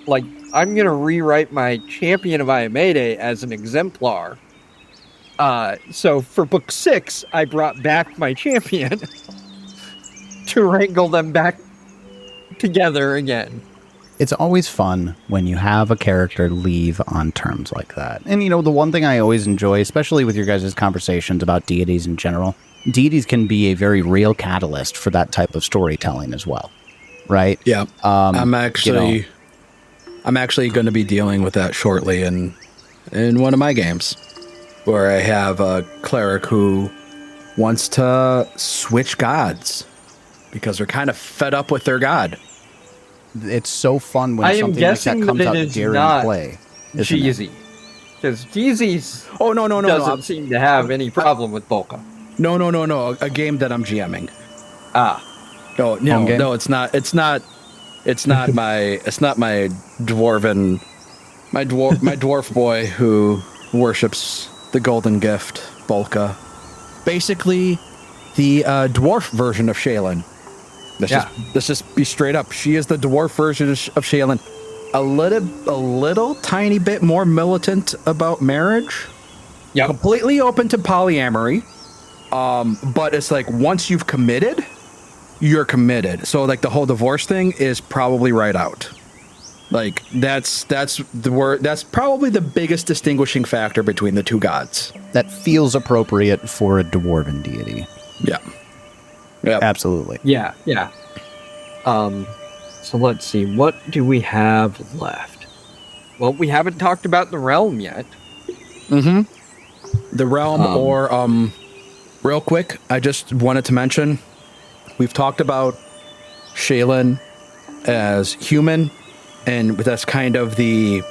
like, I'm going to rewrite my Champion of Ayamede as an exemplar. So for book 6, I brought back my champion to wrangle them back together again. It's always fun when you have a character leave on terms like that. And, you know, the one thing I always enjoy, especially with your guys' conversations about deities in general, deities can be a very real catalyst for that type of storytelling as well, right? Yeah. I'm actually going to be dealing with that shortly in one of my games, where I have a cleric who wants to switch gods because they're kind of fed up with their god. It's so fun when something like that comes out during play. Jeezy. Because Jeezy's no, doesn't seem to have any problem with Bolka. No. A game that I'm GMing. No, it's not. It's not my dwarf boy who worships the golden gift, Bolka. Basically, the dwarf version of Shelyn. Let's just be straight up. She is the dwarf version of Shelyn. A little tiny bit more militant about marriage. Yeah. Completely open to polyamory. But it's like once you've committed, you're committed. So like the whole divorce thing is probably right out. Like that's the word. That's probably the biggest distinguishing factor between the two gods. That feels appropriate for a dwarven deity. Yeah. Yeah. Absolutely. Yeah. So let's see. What do we have left? Well, we haven't talked about the realm yet. Mm-hmm. The realm, real quick, I just wanted to mention, we've talked about Shelyn as human, and that's kind of the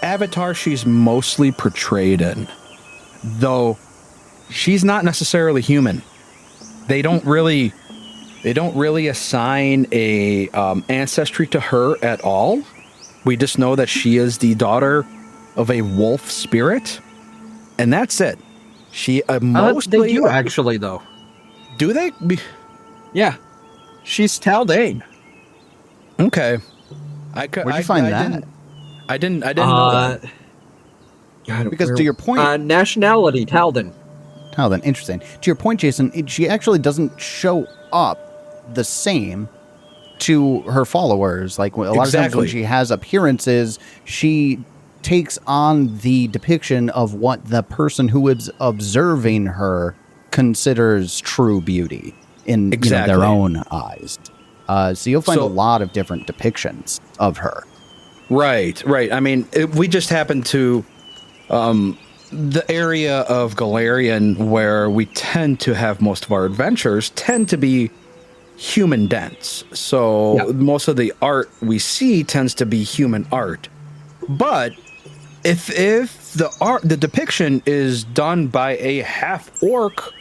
avatar she's mostly portrayed in. Though she's not necessarily human. They don't really assign a ancestry to her at all. We just know that she is the daughter of a wolf spirit, and that's it. She mostly they do actually though. Do they? Yeah, she's Taldane. Okay, Where'd you find that? I didn't know that. Because to your point, nationality Taldan. Taldan, interesting. To your point, Jason, she actually doesn't show up the same to her followers. Like a lot of times when she has appearances, she takes on the depiction of what the person who is observing her considers true beauty in their own eyes. So you'll find a lot of different depictions of her. Right. I mean, we just happen to the area of Golarion where we tend to have most of our adventures tend to be human dense. So most of the art we see tends to be human art. But if the depiction is done by a half orc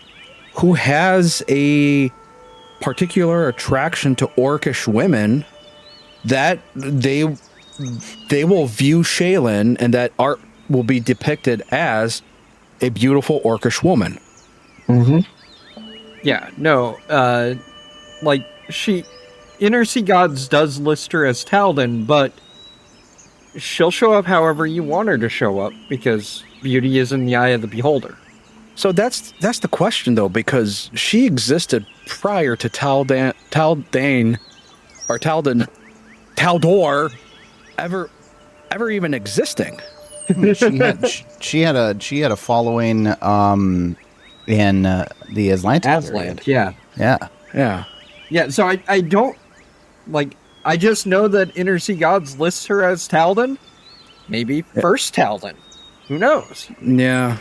who has a particular attraction to orcish women, that they will view Shelyn, and that art will be depicted as a beautiful orcish woman. Mm-hmm. Yeah, no, like Inner Sea Gods does list her as Taldan, but she'll show up however you want her to show up, because beauty is in the eye of the beholder. So that's the question, though, because she existed prior to Taldor ever even existing. she had a following in the Atlantic. Yeah. So I don't like. I just know that Inner Sea Gods lists her as Taldan. Maybe first Taldan. Who knows? Yeah.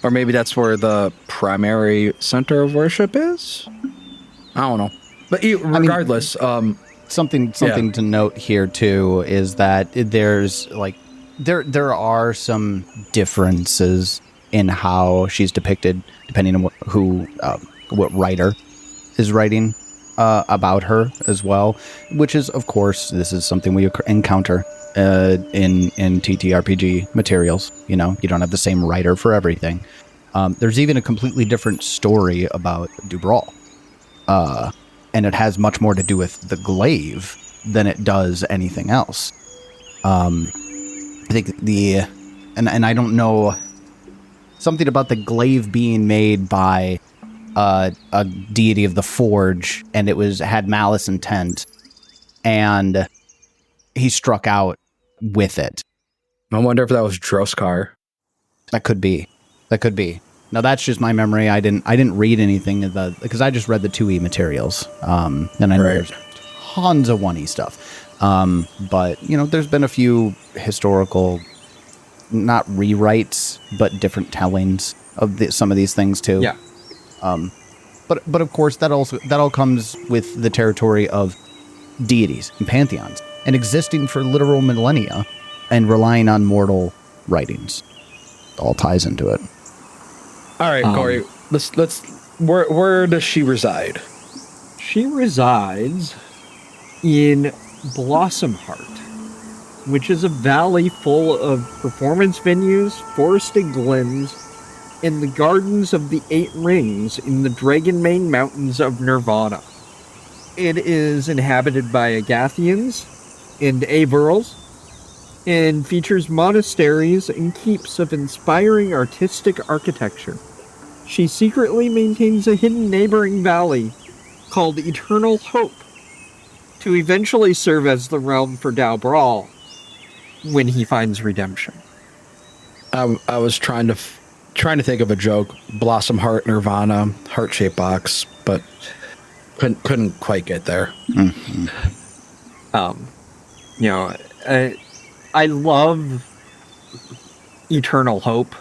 Or maybe that's where the primary center of worship is. I don't know. But regardless, something to note here too is that there's like there are some differences in how she's depicted depending on what writer is writing about her as well, which is, of course, this is something we encounter in TTRPG materials. You know, you don't have the same writer for everything. There's even a completely different story about Dubraul. and it has much more to do with the glaive than it does anything else. I think and I don't know, something about the glaive being made by a deity of the forge, and had malice intent, and he struck out with it. I wonder if that was Droskar. That could be. Now that's just my memory. I didn't read anything because I just read the 2E materials. And I know there's tons of 1E stuff. But there's been a few historical, not rewrites, but different tellings of some of these things too. Yeah. But of course that all comes with the territory of deities and pantheons and existing for literal millennia and relying on mortal writings. It all ties into it. All right, Cori, let's where does she reside? She resides in Blossomheart, which is a valley full of performance venues, forested glens, and the gardens of the 8 rings in the Dragonmane Mountains of Nirvana. It is inhabited by Agathians and Averils, and features monasteries and keeps of inspiring artistic architecture. She secretly maintains a hidden neighboring valley called Eternal Hope to eventually serve as the realm for Dao Brawl when he finds redemption. I was trying to think of a joke. Blossom Heart Nirvana, heart-shaped box, but couldn't quite get there. Mm-hmm. I love Eternal Hope.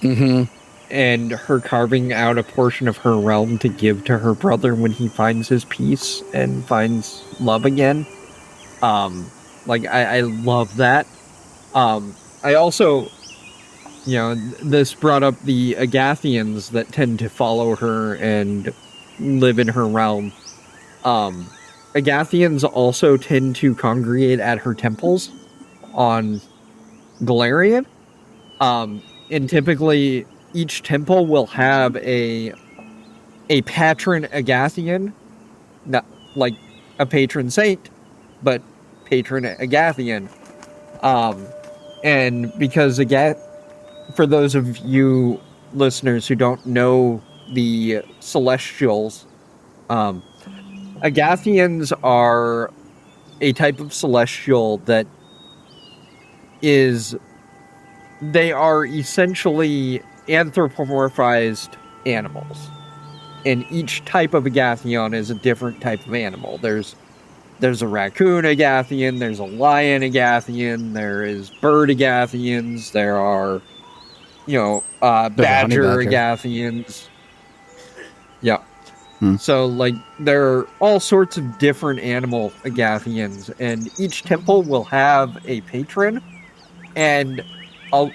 Mm-hmm. And her carving out a portion of her realm to give to her brother when he finds his peace and finds love again. I love that. I also, this brought up the Agathians that tend to follow her and live in her realm. Agathians also tend to congregate at her temples on Golarion. And typically each temple will have a patron Agathian, not like a patron saint, but patron Agathian. And because for those of you listeners who don't know the Celestials, Agathians are a type of Celestial that they are essentially anthropomorphized animals, and each type of Agathion is a different type of animal. There's a raccoon Agathian, there's a lion Agathian, there is bird Agathians, there are badger Agathians. Yeah. So there are all sorts of different animal Agathians, and each temple will have a patron, and a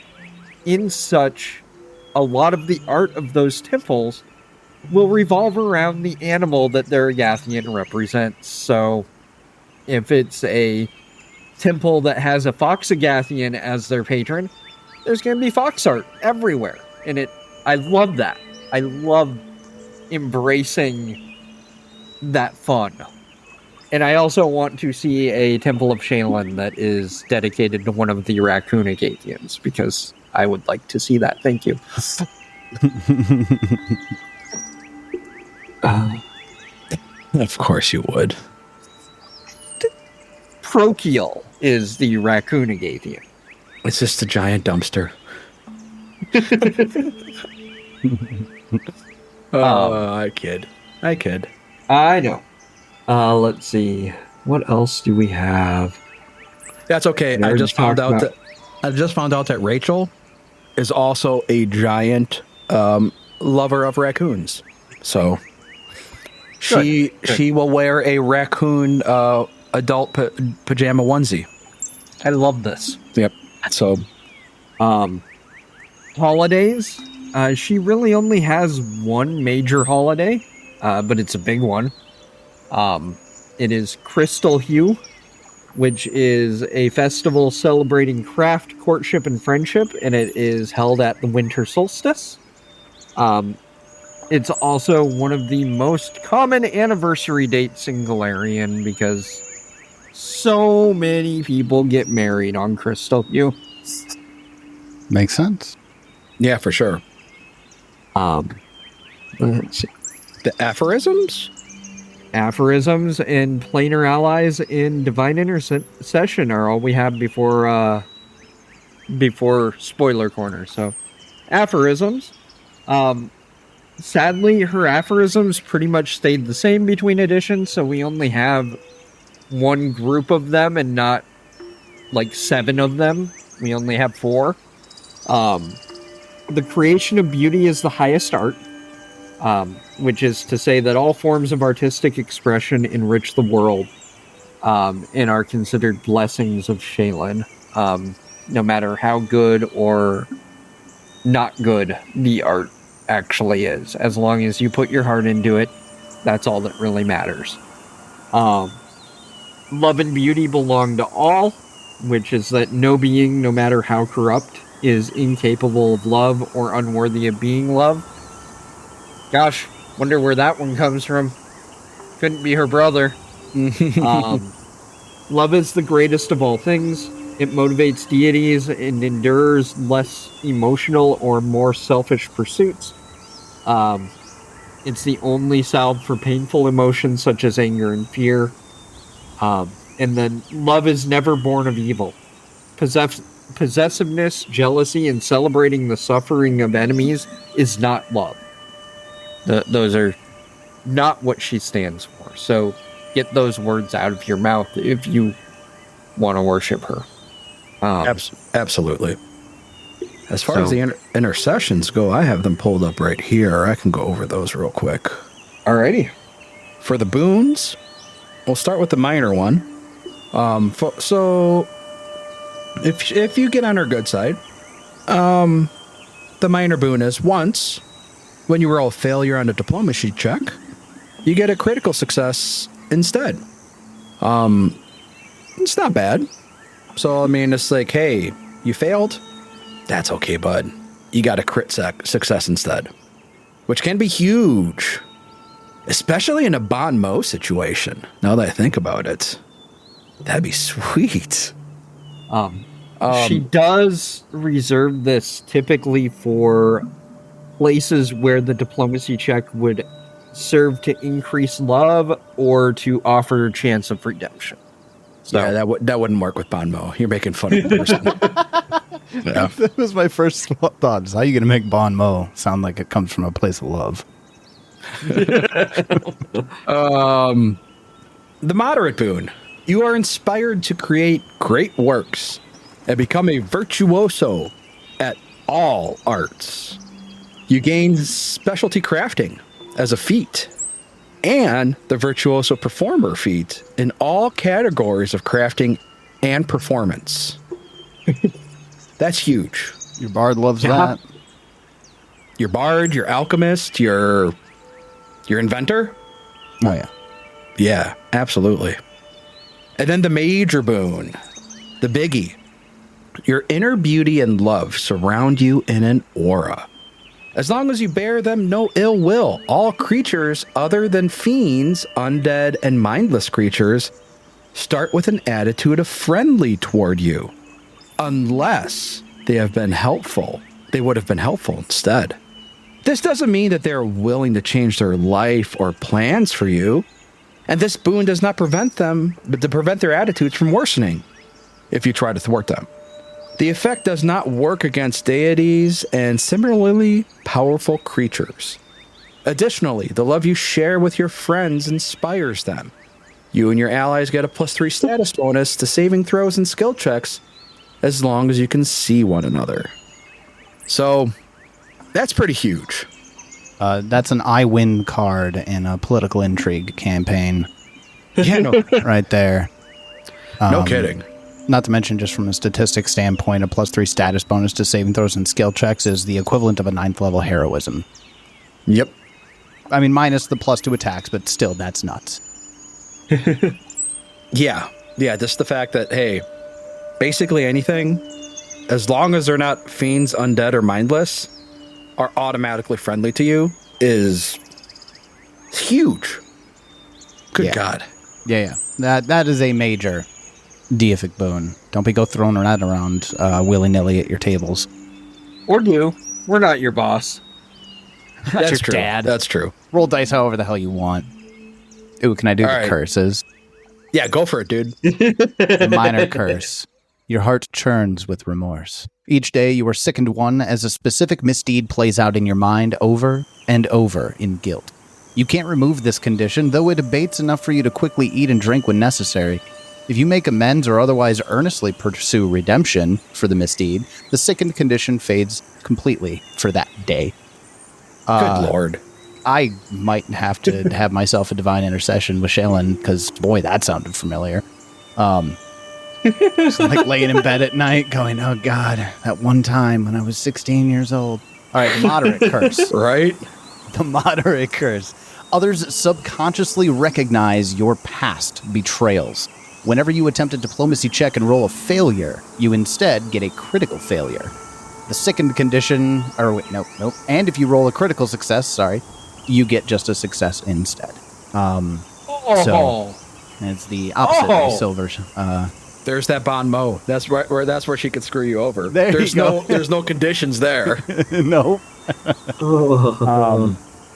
lot of the art of those temples will revolve around the animal that their Agathian represents. So if it's a temple that has a fox Agathian as their patron, there's going to be fox art everywhere. And I love that. I love embracing that fun. And I also want to see a temple of Shelyn that is dedicated to one of the raccoon Agathians, because I would like to see that. Thank you. Of course you would. Prokiel is the raccoon Agathian. It's just a giant dumpster. I kid. I know. Let's see. What else do we have? That's okay. I just found out that Rachel is also a giant lover of raccoons. So she will wear a raccoon adult pajama onesie. I love this. Yep. So holidays. She really only has one major holiday, but it's a big one. It is Crystal Hue, which is a festival celebrating craft, courtship, and friendship, and it is held at the winter solstice. It's also one of the most common anniversary dates in Golarion because so many people get married on Crystal Hue. Makes sense. Yeah, for sure. Let's see. The aphorisms? Aphorisms and planar allies in Divine Intercession are all we have before spoiler corner. So, aphorisms. Sadly, her aphorisms pretty much stayed the same between editions, so we only have one group of them and not like 7 of them. We only have 4. The creation of beauty is the highest art, which is to say that all forms of artistic expression enrich the world and are considered blessings of Shelyn, no matter how good or not good the art actually is. As long as you put your heart into it, that's all that really matters. Love and beauty belong to all, which is that no being, no matter how corrupt, is incapable of love or unworthy of being loved. Gosh, wonder where that one comes from. Couldn't be her brother. Love is the greatest of all things. It motivates deities and endures less emotional or more selfish pursuits. It's the only salve for painful emotions such as anger and fear. And then love is never born of evil. Possessiveness, jealousy, and celebrating the suffering of enemies is not love. Those are not what she stands for. So get those words out of your mouth if you want to worship her. Absolutely. As far as the intercessions go, I have them pulled up right here. I can go over those real quick. Alrighty. For the boons, we'll start with the minor one. So if you get on her good side, the minor boon is once, when you roll a failure on a diplomacy check, you get a critical success instead. It's not bad. So, I mean, it's like, hey, you failed? That's okay, bud. You got a crit success instead. Which can be huge. Especially in a Bon Mo situation, now that I think about it. That'd be sweet. She does reserve this typically for places where the diplomacy check would serve to increase love or to offer a chance of redemption. So yeah, that wouldn't work with Bon Mo. You're making fun of the person. Yeah. That was my first thought. Is how are you going to make Bon Mo sound like it comes from a place of love? The moderate boon. You are inspired to create great works and become a virtuoso at all arts. You gain specialty crafting as a feat and the virtuoso performer feat in all categories of crafting and performance. That's huge. Your bard loves that. Your bard, your alchemist, your inventor. Oh, yeah. Yeah, absolutely. And then the major boon, the biggie. Your inner beauty and love surround you in an aura. As long as you bear them no ill will, all creatures other than fiends, undead, and mindless creatures start with an attitude of friendly toward you. Unless they would have been helpful instead. This doesn't mean that they're willing to change their life or plans for you. And this boon does not prevent their attitudes from worsening if you try to thwart them. The effect does not work against deities and similarly powerful creatures. Additionally, the love you share with your friends inspires them. You and your allies get a +3 status bonus to saving throws and skill checks as long as you can see one another. So, that's pretty huge. That's an I win card in a political intrigue campaign. Yeah, no, Right there. no kidding. Not to mention, just from a statistics standpoint, a +3 status bonus to saving throws and skill checks is the equivalent of a 9th level heroism. Yep. I mean, minus the +2 attacks, but still, that's nuts. Yeah, just the fact that, hey, basically anything, as long as they're not fiends, undead, or mindless, are automatically friendly to you, is huge. Good Yeah. God. Yeah. That is a major deific boon. Don't be go throwing that around willy-nilly at your tables. Or do. We're not your boss. That's your true. dad. That's true. Roll dice however the hell you want. Ooh, can I do All the right. curses? Yeah, go for it, dude. The minor curse. Your heart churns with remorse. Each day you are sickened one as a specific misdeed plays out in your mind over and over in guilt. You can't remove this condition, though it abates enough for you to quickly eat and drink when necessary. If you make amends or otherwise earnestly pursue redemption for the misdeed, the sickened condition fades completely for that day. Good Lord. I might have to have myself a divine intercession with Shelyn, because, boy, that sounded familiar. Just like laying in bed at night going, oh, God, that one time when I was 16 years old. All right, the moderate curse. Right? The moderate curse. Others subconsciously recognize your past betrayals. Whenever you attempt a diplomacy check and roll a failure, you instead get a critical failure. The sickened condition, or wait, nope. And if you roll a critical success, you get just a success instead. So it's the opposite of silver. There's that Bon Mo. That's right that's where she could screw you over. There's no conditions there. No.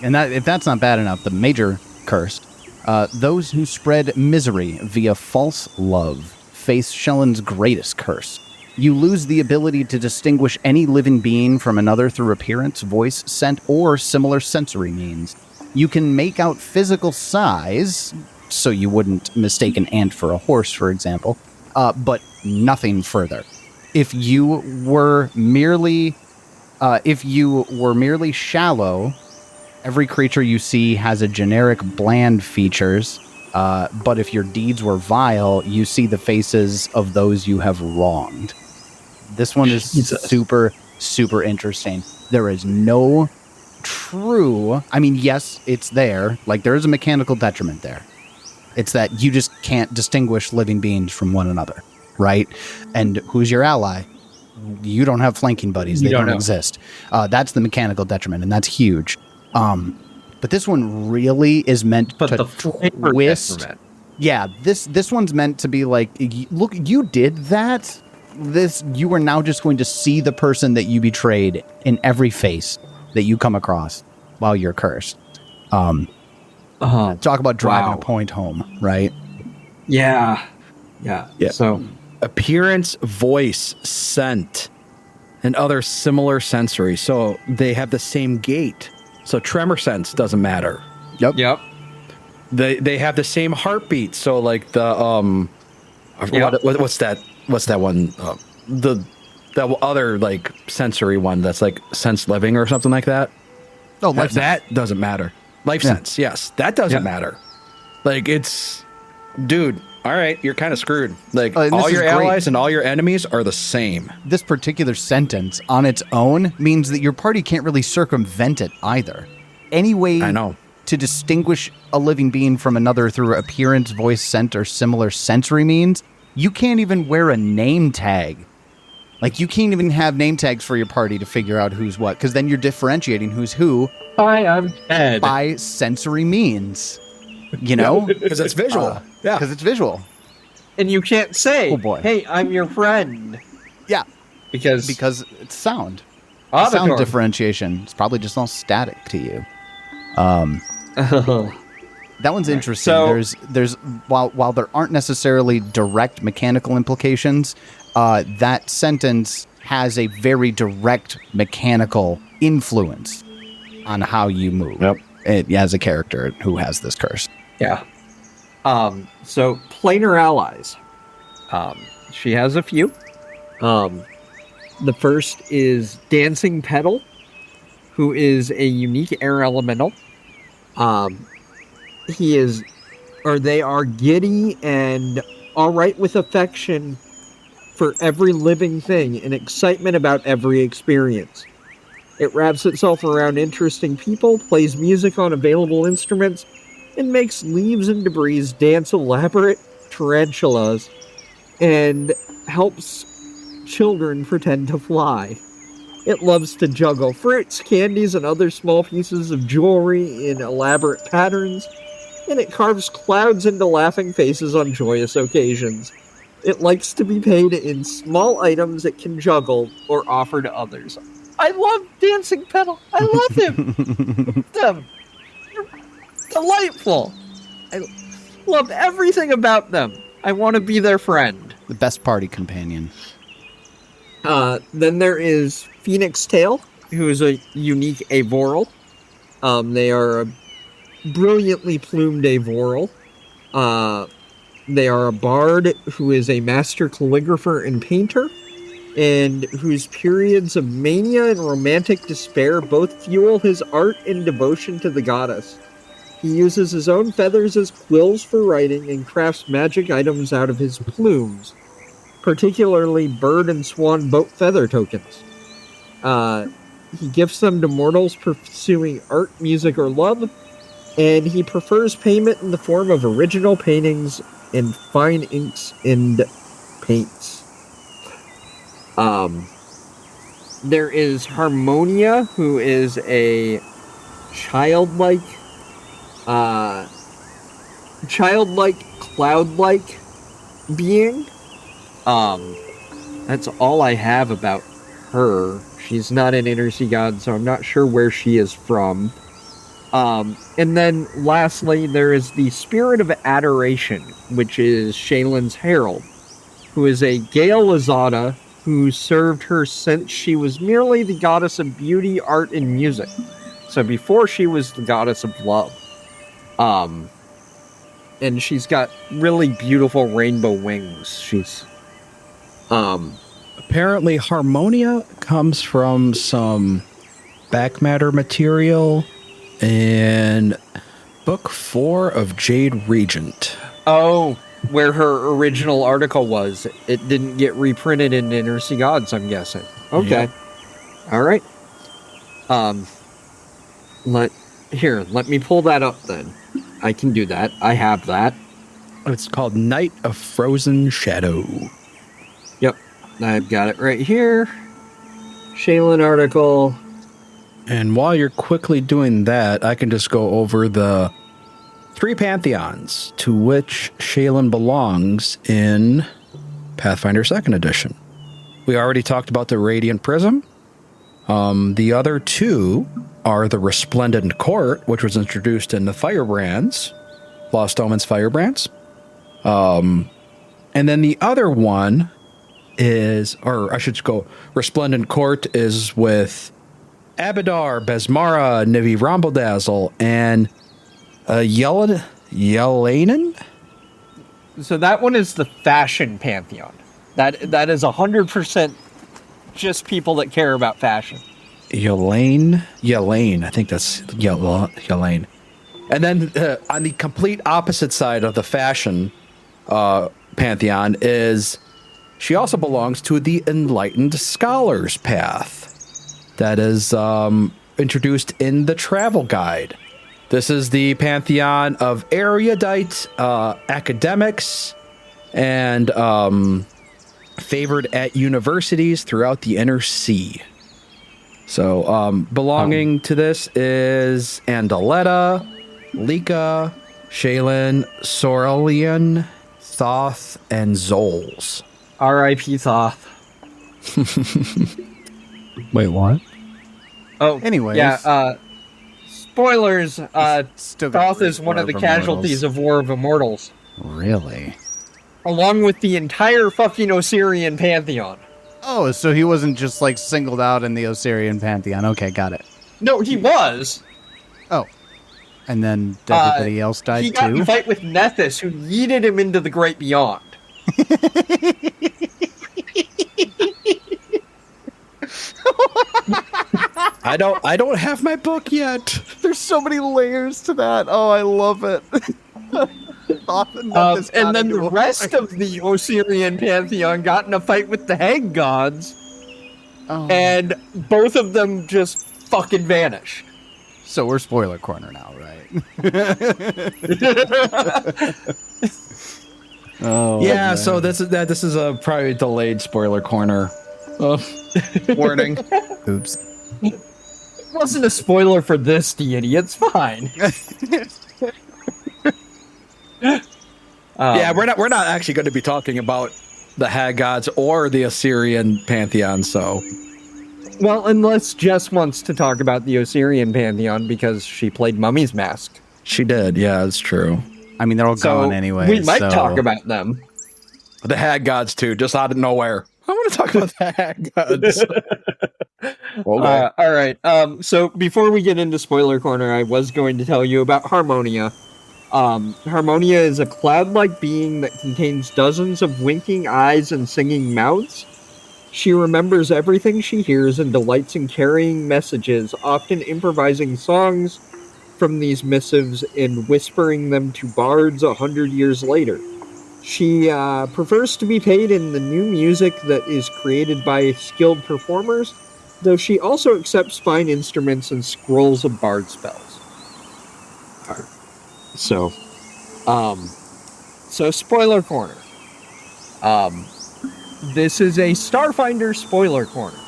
And if that's not bad enough, the major curse. Those who spread misery via false love face Shelyn's greatest curse. You lose the ability to distinguish any living being from another through appearance, voice, scent, or similar sensory means. You can make out physical size, so you wouldn't mistake an ant for a horse, for example, but nothing further. If you were merely shallow, every creature you see has a generic bland features, but if your deeds were vile, you see the faces of those you have wronged. This one is super, super interesting. There is no true... I mean, yes, it's there. Like, there is a mechanical detriment there. It's that you just can't distinguish living beings from one another, right? And who's your ally? You don't have flanking buddies. They don't exist. That's the mechanical detriment, and that's huge. But this one really is meant to twist. Yeah, this one's meant to be like, look, you did that. You are now just going to see the person that you betrayed in every face that you come across while you're cursed. Talk about driving a point home, right? Yeah. So Appearance, voice, scent, and other similar sensory. So they have the same gait. So tremor sense doesn't matter. Yep. They have the same heartbeat. So like the what's that one? That other like sensory one that's like sense living or something like that. Oh, life that doesn't matter. Life sense, yes, that doesn't matter. Like it's, dude. All right, you're kind of screwed. Like all your allies and all your enemies are the same. This particular sentence on its own means that your party can't really circumvent it either. Any way to distinguish a living being from another through appearance, voice, scent, or similar sensory means, you can't even wear a name tag. Like, you can't even have name tags for your party to figure out who's what, because then you're differentiating who's who. Hi, I'm Ed. By sensory means. You know? Because it's visual. Yeah. Because it's visual. And you can't say, oh boy, hey, I'm your friend. Yeah. Because it's sound. Sound differentiation. It's probably just all static to you. That one's interesting. So, there's while there aren't necessarily direct mechanical implications, that sentence has a very direct mechanical influence on how you move. Yep. It has a character who has this curse. Yeah. So planar allies. She has a few. The first is Dancing Petal, who is a unique air elemental. They are giddy and alright with affection for every living thing and excitement about every experience. It wraps itself around interesting people, plays music on available instruments, and makes leaves and debris dance elaborate tarantulas, and helps children pretend to fly. It loves to juggle fruits, candies, and other small pieces of jewelry in elaborate patterns, and it carves clouds into laughing faces on joyous occasions. It likes to be paid in small items it can juggle or offer to others. I love Dancing Petal. I love him. Them. They're delightful. I love everything about them. I want to be their friend. The best party companion. Then there is Phoenix Tail, who is a unique Avoral. They are a brilliantly plumed Avoral. They are a bard who is a master calligrapher and painter, and whose periods of mania and romantic despair both fuel his art and devotion to the goddess. He uses his own feathers as quills for writing and crafts magic items out of his plumes, particularly bird and swan boat feather tokens. He gifts them to mortals pursuing art, music, or love, and he prefers payment in the form of original paintings and fine inks and paints. There is Harmonia, who is a childlike, cloud-like being. That's all I have about her. She's not an Inner Sea God, so I'm not sure where she is from. And then lastly, there is the Spirit of Adoration, which is Shelyn's Herald, who is a Gale Lazada who served her since she was merely the goddess of beauty, art, and music. So before she was the goddess of love. And she's got really beautiful rainbow wings. She's, apparently Harmonia comes from some back matter material in book 4 of Jade Regent. Oh, where her original article was. It didn't get reprinted in Inner Sea Gods, I'm guessing. Okay. Yep. All right. Let me pull that up then. I can do that. I have that. It's called Night of Frozen Shadow. Yep. I've got it right here. Shelyn article. And while you're quickly doing that, I can just go over the 3 pantheons to which Shelyn belongs in Pathfinder 2nd Edition. We already talked about the Radiant Prism. The other 2 are the Resplendent Court, which was introduced in the Firebrands, Lost Omens Firebrands. And then the other one is, or I should go, Resplendent Court is with Abadar, Besmara, Nivi Rombledazzle, and Yelanen? So that one is the fashion pantheon. That is 100% just people that care about fashion. Yelaine. I think that's Yelaine. And then on the complete opposite side of the fashion pantheon is, she also belongs to the Enlightened Scholars path that is introduced in the travel guide. This is the pantheon of erudite academics and favored at universities throughout the Inner Sea. So belonging to this is Andaletta, Lika, Shelyn, Sorelian, Thoth, and Zoles. R.I.P. Thoth. Wait, what? Oh, anyways. Yeah, spoilers, Still got Thoth is one of the casualties of War of Immortals. Really? Along with the entire fucking Osirian pantheon. Oh, so he wasn't just, like, singled out in the Osirian pantheon. Okay, got it. No, he was. Oh. And then everybody else died, he got too? in a fight with Nethys, who yeeted him into the Great Beyond. I don't have my book yet. There's so many layers to that. Oh, I love it. And then the rest of the Osirian pantheon got in a fight with the Hag gods, and both of them just fucking vanished. So we're spoiler corner now, right? Oh yeah, man. So this is a probably delayed spoiler corner. Warning. Oops. It wasn't a spoiler for this deity. It's fine. Yeah, we're not actually going to be talking about the Hag gods or the Assyrian pantheon. So, well, unless Jess wants to talk about the Osirian pantheon because she played Mummy's Mask. she did. Yeah, it's true. I mean, they're all gone anyway. We might so- talk about them. The Hag gods too, just out of nowhere. I want to talk about the Hag gods. Okay. All right. So before we get into spoiler corner, I was going to tell you about Harmonia. Harmonia is a cloud-like being that contains dozens of winking eyes and singing mouths. She remembers everything she hears and delights in carrying messages, often improvising songs from these missives and whispering them to bards 100 years later. She prefers to be paid in the new music that is created by skilled performers, though she also accepts fine instruments and scrolls of bard spells. So spoiler corner. This is a Starfinder spoiler corner.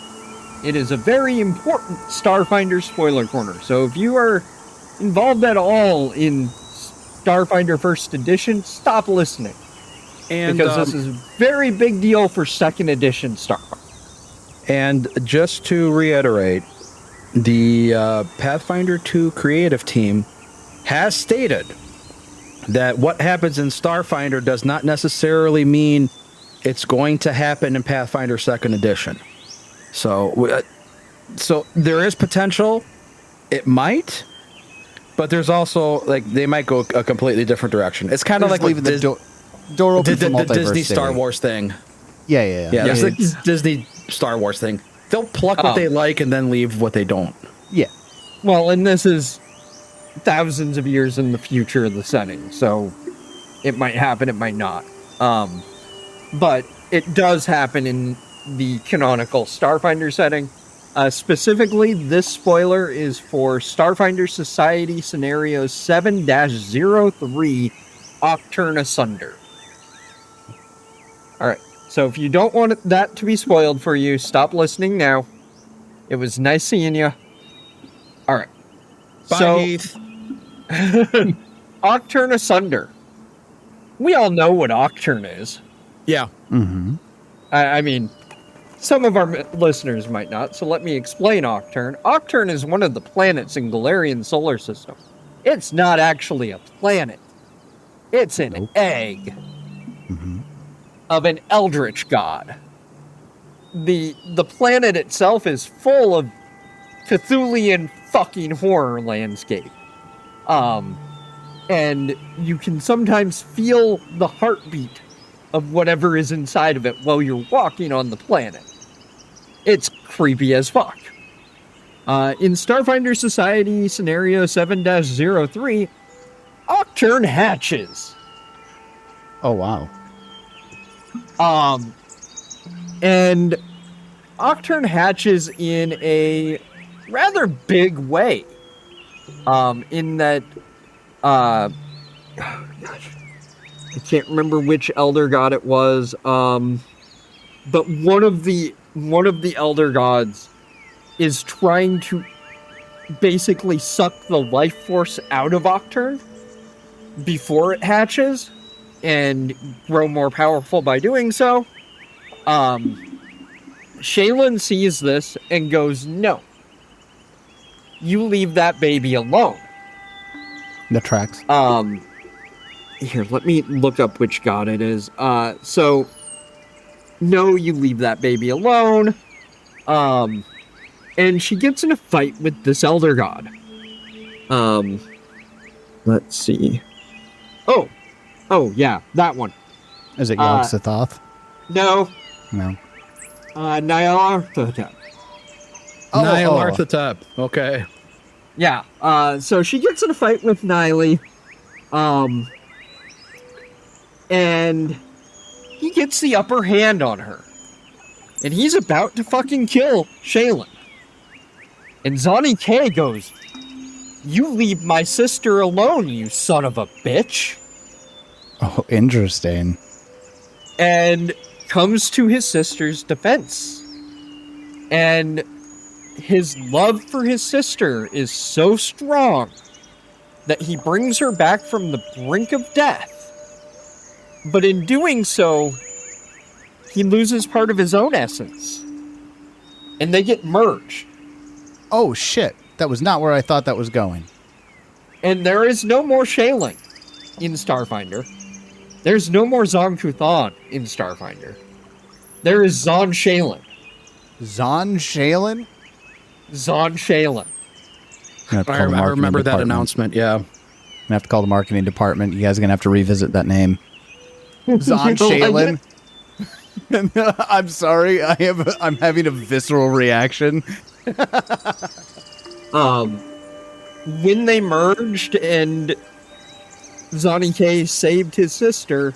It is a very important Starfinder spoiler corner. So if you are involved at all in Starfinder First Edition, stop listening. And Because this is a very big deal for Second Edition Starfinder. And just to reiterate, the Pathfinder 2 creative team has stated that what happens in Starfinder does not necessarily mean it's going to happen in Pathfinder 2nd Edition. So there is potential. It might, but there's also, like, they might go a completely different direction. It's kind of like leaving the door open for the multiverse Disney theory. Star Wars thing. Yeah. Yeah, it's like Disney Star Wars thing. They'll pluck what they like and then leave what they don't. Yeah. Well, and this is thousands of years in the future of the setting, so it might happen, it might not. But it does happen in the canonical Starfinder setting. Specifically, this spoiler is for Starfinder Society Scenario 7-03, Octurne Asunder. Alright, so if you don't want that to be spoiled for you, stop listening now. It was nice seeing you. Alright. Bye, Heath. Octurne Asunder. We all know what Octurne is. Yeah. Mm-hmm. I mean, some of our listeners might not, so let me explain Octurne. Octurne is one of the planets in Golarion solar system. It's not actually a planet. It's an egg of an eldritch god. The planet itself is full of Cthulian fucking horror landscape. And you can sometimes feel the heartbeat of whatever is inside of it while you're walking on the planet. It's creepy as fuck. In Starfinder Society Scenario 7-03, Octurne hatches. Oh, wow. And Octurne hatches in a rather big way. In that, gosh, I can't remember which elder god it was. But one of the elder gods is trying to basically suck the life force out of Octurne before it hatches and grow more powerful by doing so. Shelyn sees this and goes, "No. You leave that baby alone." The tracks. Here, let me look up which god it is. So, no, you leave that baby alone. And she gets in a fight with this elder god. Let's see. Oh, yeah, that one. Is it Yog-Sothoth? No, No. Nyarlathotep. Nyarlathotep. Okay. Yeah, so she gets in a fight with Nile. And he gets the upper hand on her. And he's about to fucking kill Shelyn. And Zani K goes, "You leave my sister alone, you son of a bitch." Oh, interesting. And comes to his sister's defense. And his love for his sister is so strong that he brings her back from the brink of death. But in doing so, he loses part of his own essence. And they get merged. Oh, shit. That was not where I thought that was going. And there is no more Shelyn in Starfinder. There's no more Zon Kuthon in Starfinder. There is Zon Shelyn. Zon Shelyn? Zon Shelyn. I remember that announcement, yeah. I'm going to have to call the marketing department. You guys are going to have to revisit that name. Zon Shelyn? I'm sorry. I'm having a visceral reaction. When they merged and Zoni K saved his sister,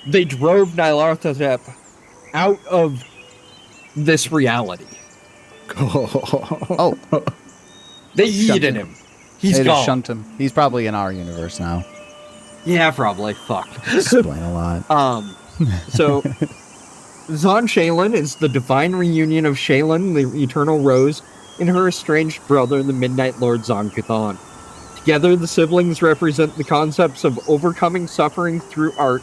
they drove Nyarlathotep out of this reality. Oh. They yeeted him. He's They gone. just shunned him. He's probably in our universe now. Yeah, probably. Fuck. Explain a lot. So, Zon Shelyn is the divine reunion of Shelyn, the Eternal Rose, and her estranged brother, the Midnight Lord Zon Kuthon. Together, the siblings represent the concepts of overcoming suffering through art,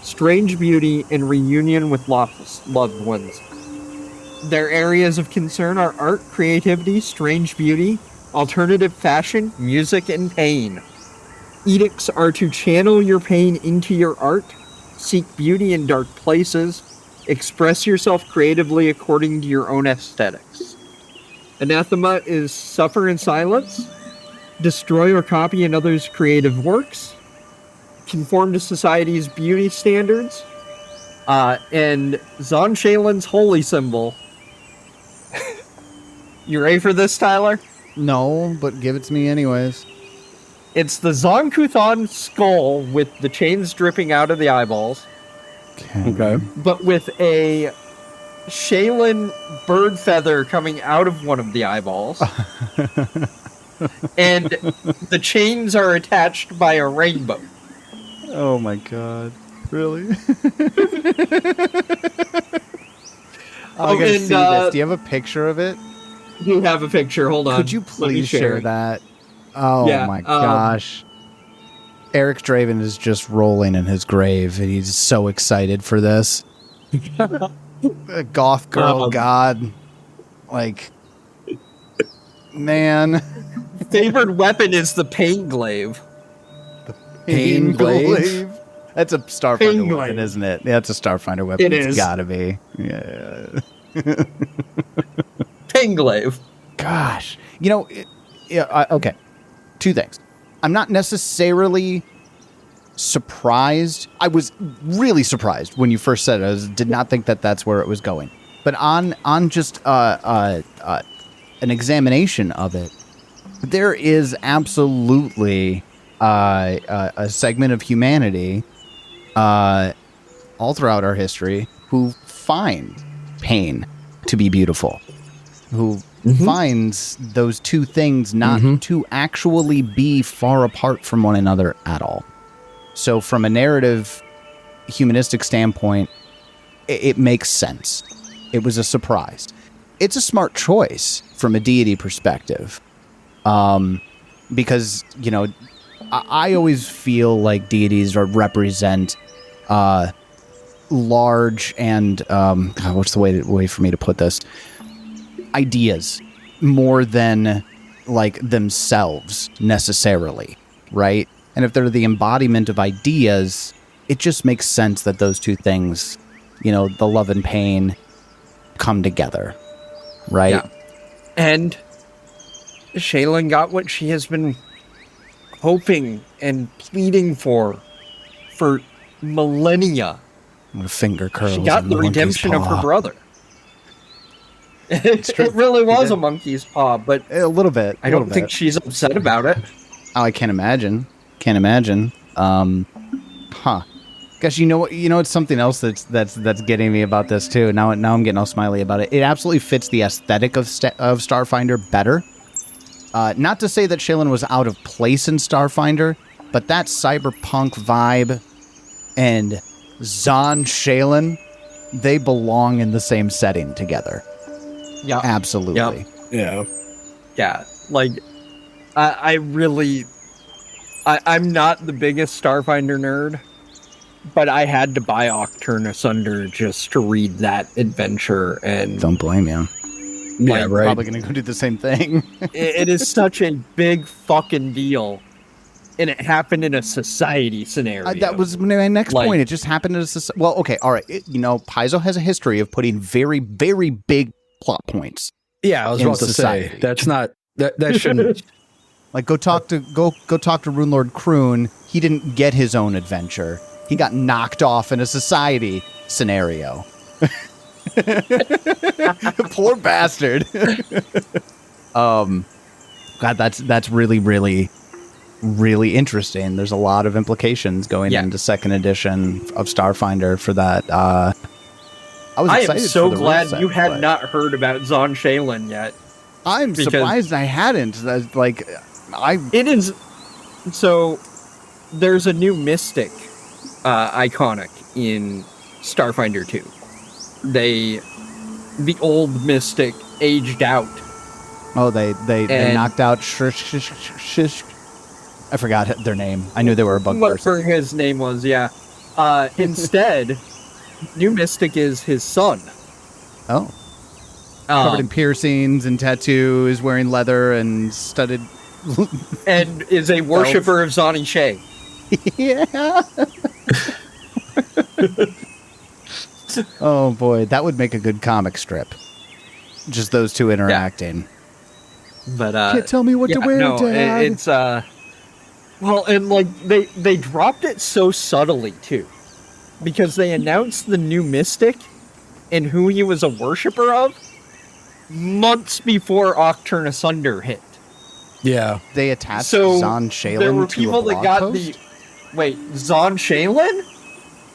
strange beauty, and reunion with lost loved ones. Their areas of concern are art, creativity, strange beauty, alternative fashion, music, and pain. Edicts are to channel your pain into your art, seek beauty in dark places, express yourself creatively according to your own aesthetics. Anathema is suffer in silence, destroy or copy another's creative works, conform to society's beauty standards, and Zon Shelyn's holy symbol. You ready for this, Tyler? No, but give it to me anyways. It's the Zon Kuthon skull with the chains dripping out of the eyeballs, Okay. but with a Shelyn bird feather coming out of one of the eyeballs. And the chains are attached by a rainbow. Oh my god. Really? I gotta see this. Do you have a picture of it? You have a picture. Hold on. Could you Let me please share that? Oh Yeah, my gosh. Eric Draven is just rolling in his grave, and he's so excited for this. A goth girl god. Like, man. Favorite weapon is the pain glaive. Pain glaive? That's a Pain Starfinder glaive. weapon, isn't it? Yeah, it's a Starfinder weapon. It It's is. gotta be. Yeah. Pain glaive. Gosh. You know, okay. Two things. I'm not necessarily surprised. I was really surprised when you first said it. I did not think that that's where it was going. But on just an examination of it, there is absolutely a segment of humanity all throughout our history who find pain to be beautiful, who finds those two things not to actually be far apart from one another at all. So from a narrative, humanistic standpoint, it makes sense. It was a surprise. It's a smart choice from a deity perspective. Because, you know, I always feel like deities represent large and, what's the way for me to put this? Ideas more than like themselves necessarily, right? And if they're the embodiment of ideas, it just makes sense that those two things, you know, the love and pain, come together, right? Yeah. And Shelyn got what she has been hoping and pleading for millennia. With a finger curls. She got in the monkey's redemption of her paw. brother. It really was a monkey's paw, but A little bit. I don't think she's upset about it. Oh, I can't imagine. Can't imagine. Gosh, you know what? You know, it's something else that's getting me about this too. Now I'm getting all smiley about it. It absolutely fits the aesthetic of Starfinder better. Not to say that Shelyn was out of place in Starfinder, but that cyberpunk vibe and Zon Shelyn, they belong in the same setting together. Yeah. Absolutely. Yeah. Yeah. Yeah, like I'm not the biggest Starfinder nerd, but I had to buy Octurne Asunder just to read that adventure, and Don't blame you. Yeah, right. Probably gonna go do the same thing. it is such a big fucking deal, and it happened in a society scenario. That was my next Like- point. It just happened as a... Well, okay, all right. Paizo has a history of putting very, very big plot points. Yeah, I was In about to society. say that's not that shouldn't. Like, go talk to Rune Lord Kroon. He didn't get his own adventure. He got knocked off in a society scenario. Poor bastard. God, that's really, really, really interesting. There's a lot of implications going into second edition of Starfinder for that. I was I excited am so for the glad reset, you had but not heard about Zon Shelyn yet. I'm because- surprised I hadn't. It is so. There's a new Mystic iconic in Starfinder 2. The old Mystic aged out. Oh, they knocked out Shish. I forgot their name. I knew they were a bug person. Whatever his name was, yeah. Instead, new Mystic is his son. Oh, covered in piercings and tattoos, wearing leather and studded. And is a worshiper of Zani Shay. Yeah. Oh boy, that would make a good comic strip. Just those two interacting. But Can't tell me what to wear, Dad. It's well, and like they dropped it so subtly too, because they announced the new Mystic and who he was a worshiper of months before Octurne Asunder hit. Yeah. They attached So Zon Shelyn there were to people a blog that got post? Wait, Zon Shelyn?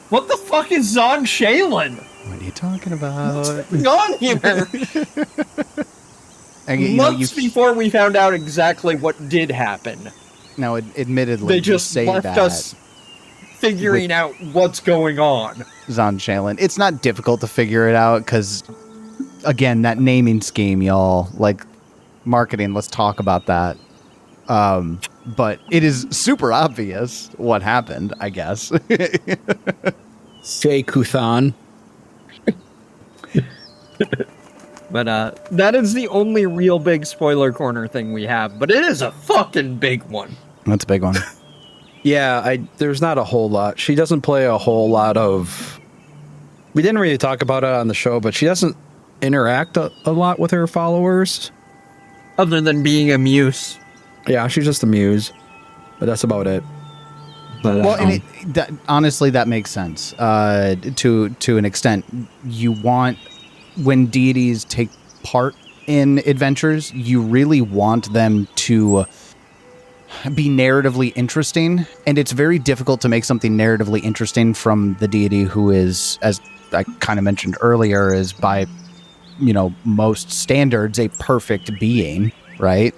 What the fuck is Zon Shelyn? What are you talking about? What's going on here? And, Months before we found out exactly what did happen, Now, admittedly, they you just say left that us figuring out what's going on. Zon Shelyn. It's not difficult to figure it out because, again, that naming scheme, y'all, like marketing. Let's talk about that. But it is super obvious what happened, I guess. Say Kuthan. But that is the only real big spoiler corner thing we have. But it is a fucking big one. That's a big one. Yeah, there's not a whole lot. She doesn't play a whole lot of... We didn't really talk about it on the show, but she doesn't interact a lot with her followers. Other than being a muse. Yeah, she's just a muse. But that's about it. But, Well, and honestly, that makes sense to an extent. You want, when deities take part in adventures, you really want them to be narratively interesting, and it's very difficult to make something narratively interesting from the deity who is, as I kind of mentioned earlier, is by most standards a perfect being, right?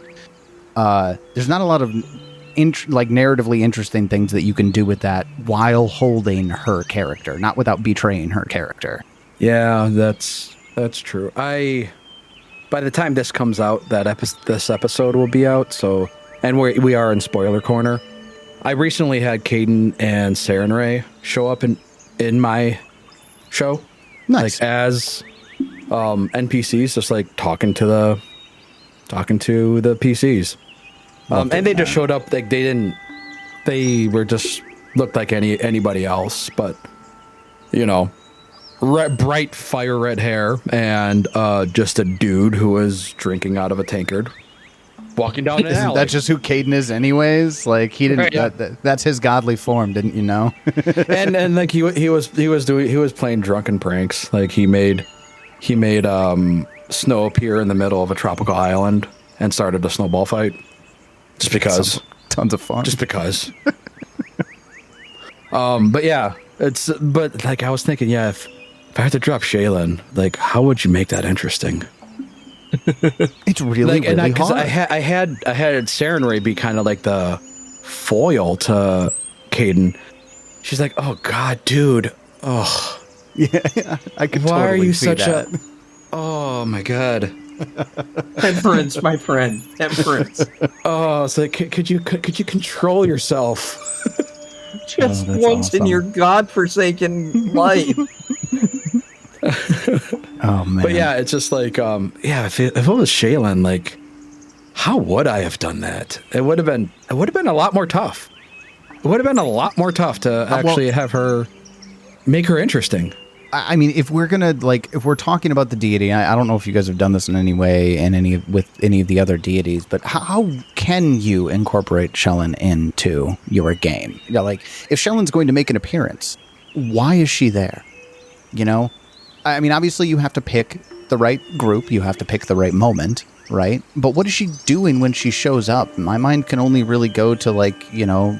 There's not a lot of narratively interesting things that you can do with that while holding her character, not without betraying her character. yeah, that's true. By the time this comes out, this episode will be out, so... And we are in spoiler corner. I recently had Caden and Sarenrae show up in my show. Nice. Like as NPCs, just like talking to the PCs. And they just showed up like they were just looked like anybody else, but bright fire red hair and just a dude who was drinking out of a tankard. Walking down an Isn't alley. that just who Caden is anyways? Like he didn't. Right, yeah. That's his godly form, didn't you know? and like he was playing drunken pranks. Like he made snow appear in the middle of a tropical island and started a snowball fight. Just because. Tons of fun. Just because. But yeah, but like I was thinking, yeah, if I had to drop Shelyn, like how would you make that interesting? It's really, Like, and really because hard. I had Sarenrae be kind of like the foil to Caden. She's like, oh god, dude, oh yeah, I could why totally are you see such that. a oh my god. Temperance, my friend. Temperance. Oh, it's like, could you control yourself? Just that's once in awesome. your godforsaken life. Oh man. But yeah, it's just like, if it was Shelyn, like, how would I have done that? It would have been a lot more tough. It would have been a lot more tough to actually have her make her interesting. I mean, if we're talking about the deity, I don't know if you guys have done this in any way with any of the other deities, but how can you incorporate Shelyn into your game? You know, like, if Shelyn's going to make an appearance, why is she there? You know? I mean, obviously you have to pick the right group, you have to pick the right moment, right? But what is she doing when she shows up? My mind can only really go to, like, you know,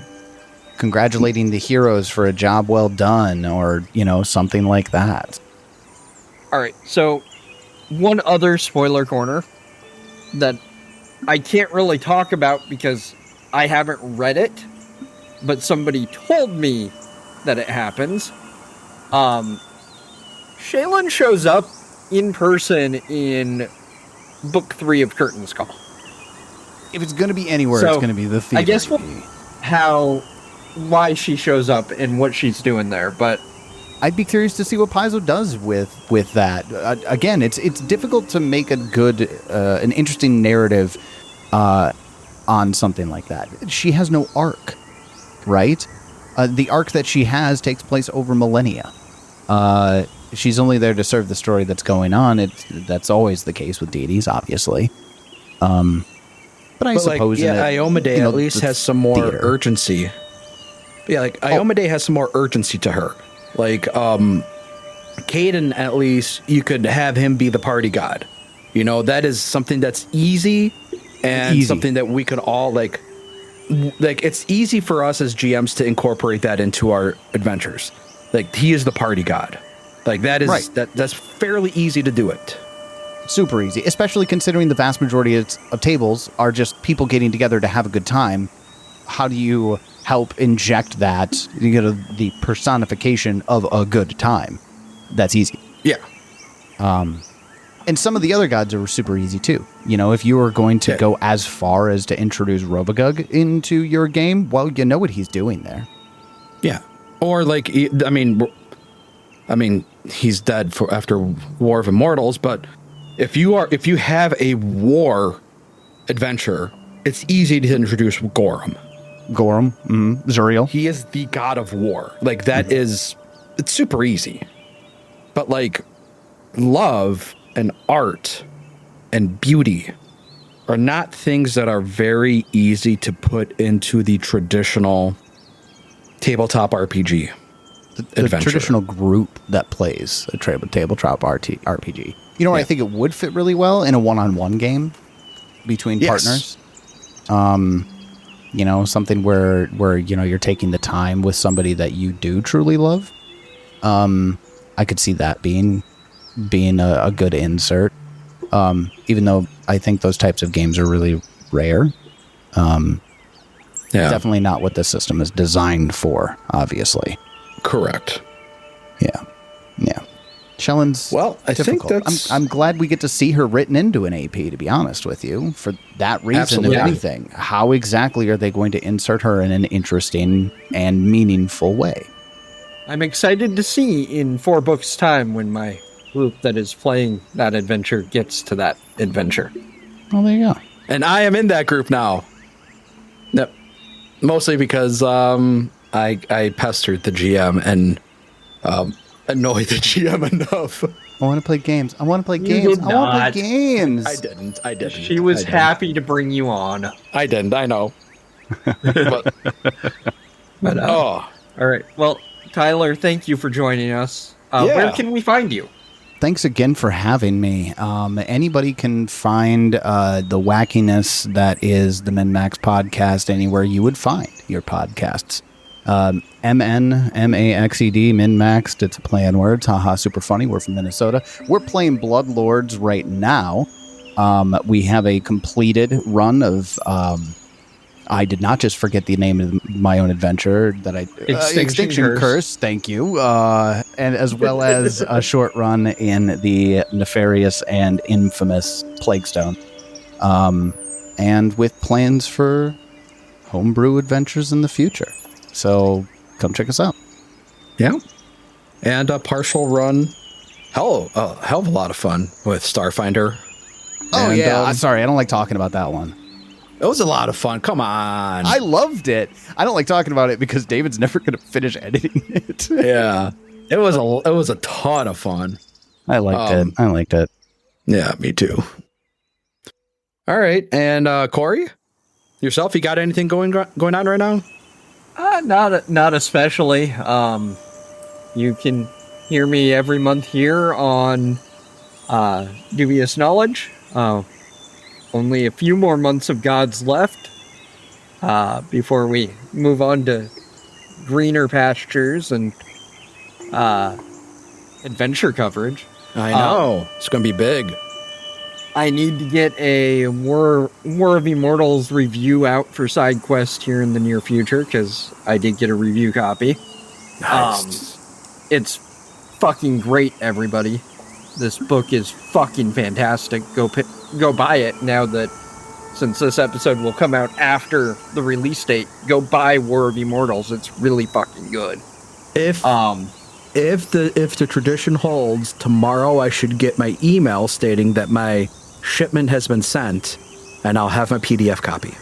congratulating the heroes for a job well done, or, you know, something like that. All right, so one other spoiler corner that I can't really talk about because I haven't read it, but somebody told me that it happens. Shelyn shows up in person in book 3 of Curtain's Call. If it's going to be anywhere, So, it's going to be the theater. I guess why she shows up and what she's doing there, but I'd be curious to see what Paizo does with that. Again, it's difficult to make a good, an interesting narrative on something like that. She has no arc, right? The arc that she has takes place over millennia. She's only there to serve the story that's going on. That's always the case with deities, obviously. But I suppose, Iomedae at least has some more urgency. Yeah, like Iomedae has some more urgency to her. Like, Caden, at least, you could have him be the party god. You know, that is something that's easy and something that we could all, like, it's easy for us as GMs to incorporate that into our adventures. Like, he is the party god. Like, that is, right. That's fairly easy to do it. Super easy, especially considering the vast majority of tables are just people getting together to have a good time. How do you help inject that, you know, the personification of a good time? That's easy. Yeah. And some of the other gods are super easy too. You know, if you are going to go as far as to introduce Robogug into your game, well, you know what he's doing there. Yeah. Or like, I mean, he's dead after War of Immortals, but if you have a war adventure, it's easy to introduce Gorum. Zuriel. He is the god of war. Like, that is, it's super easy. But like, love and art and beauty are not things that are very easy to put into the traditional tabletop RPG. The traditional group that plays a tabletop RPG. You know what I think it would fit really well in a one-on-one game between partners. You know, something where you know, you're taking the time with somebody that you do truly love. I could see that being a good insert. Even though I think those types of games are really rare. Definitely not what this system is designed for, obviously. Correct. Yeah. Shelyn's difficult. Think that's... I'm glad we get to see her written into an AP, to be honest with you, for that reason. Absolutely. If anything. How exactly are they going to insert her in an interesting and meaningful way? I'm excited to see in 4 books' time when my group that is playing that adventure gets to that adventure. Well, there you go. And I am in that group now. Yep. Mostly because I pestered the GM and annoyed the GM enough. I want to play games. I want to play You games. did I want to not. play games. I didn't. She was happy to bring you on. I didn't. I know. But All right. Well, Tyler, thank you for joining us. Where can we find you? Thanks again for having me. Anybody can find the wackiness that is the MNmaxed Podcast anywhere you would find your podcasts. MNMAXED, MNmaxed. It's a play on words. Haha, super funny. We're from Minnesota. We're playing Bloodlords right now. We have a completed run of I did not just forget the name of my own adventure that I Extinction Curse. Thank you, and as well as a short run in the nefarious and infamous Plaguestone, and with plans for homebrew adventures in the future. So come check us out. Yeah, and a partial run. Hell of a lot of fun with Starfinder. Oh, and, yeah. Sorry, I don't like talking about that one. It was a lot of fun. Come on. I loved it. I don't like talking about it because David's never going to finish editing it. Yeah. It was a ton of fun. I liked it. Yeah, me too. All right. And Cori, yourself, you got anything going on right now? Not especially. You can hear me every month here on Dubious Knowledge. Only a few more months of gods left before we move on to greener pastures and adventure coverage. I know. It's going to be big. I need to get a War of Immortals review out for side quest here in the near future, because I did get a review copy. Nice. It's fucking great, everybody. This book is fucking fantastic. Go buy it now that, since this episode will come out after the release date, go buy War of Immortals. It's really fucking good. If the tradition holds, tomorrow I should get my email stating that my shipment has been sent, and I'll have my PDF copy.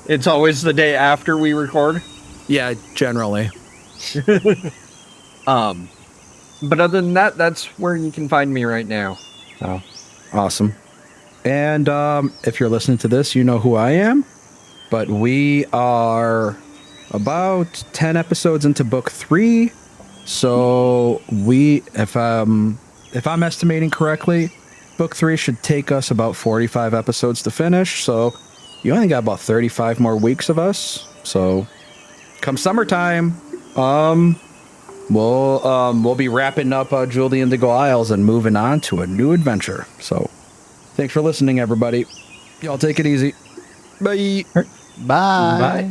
It's always the day after we record. Yeah, generally. But other than that, that's where you can find me right now. So awesome. And if you're listening to this, you know who I am. But we are about 10 episodes into book 3. So if I'm estimating correctly, book 3 should take us about 45 episodes to finish. So you only got about 35 more weeks of us. So come summertime, we'll be wrapping up Julie Indigo Isles and moving on to a new adventure. So thanks for listening, everybody. Y'all take it easy. Bye. Bye. bye.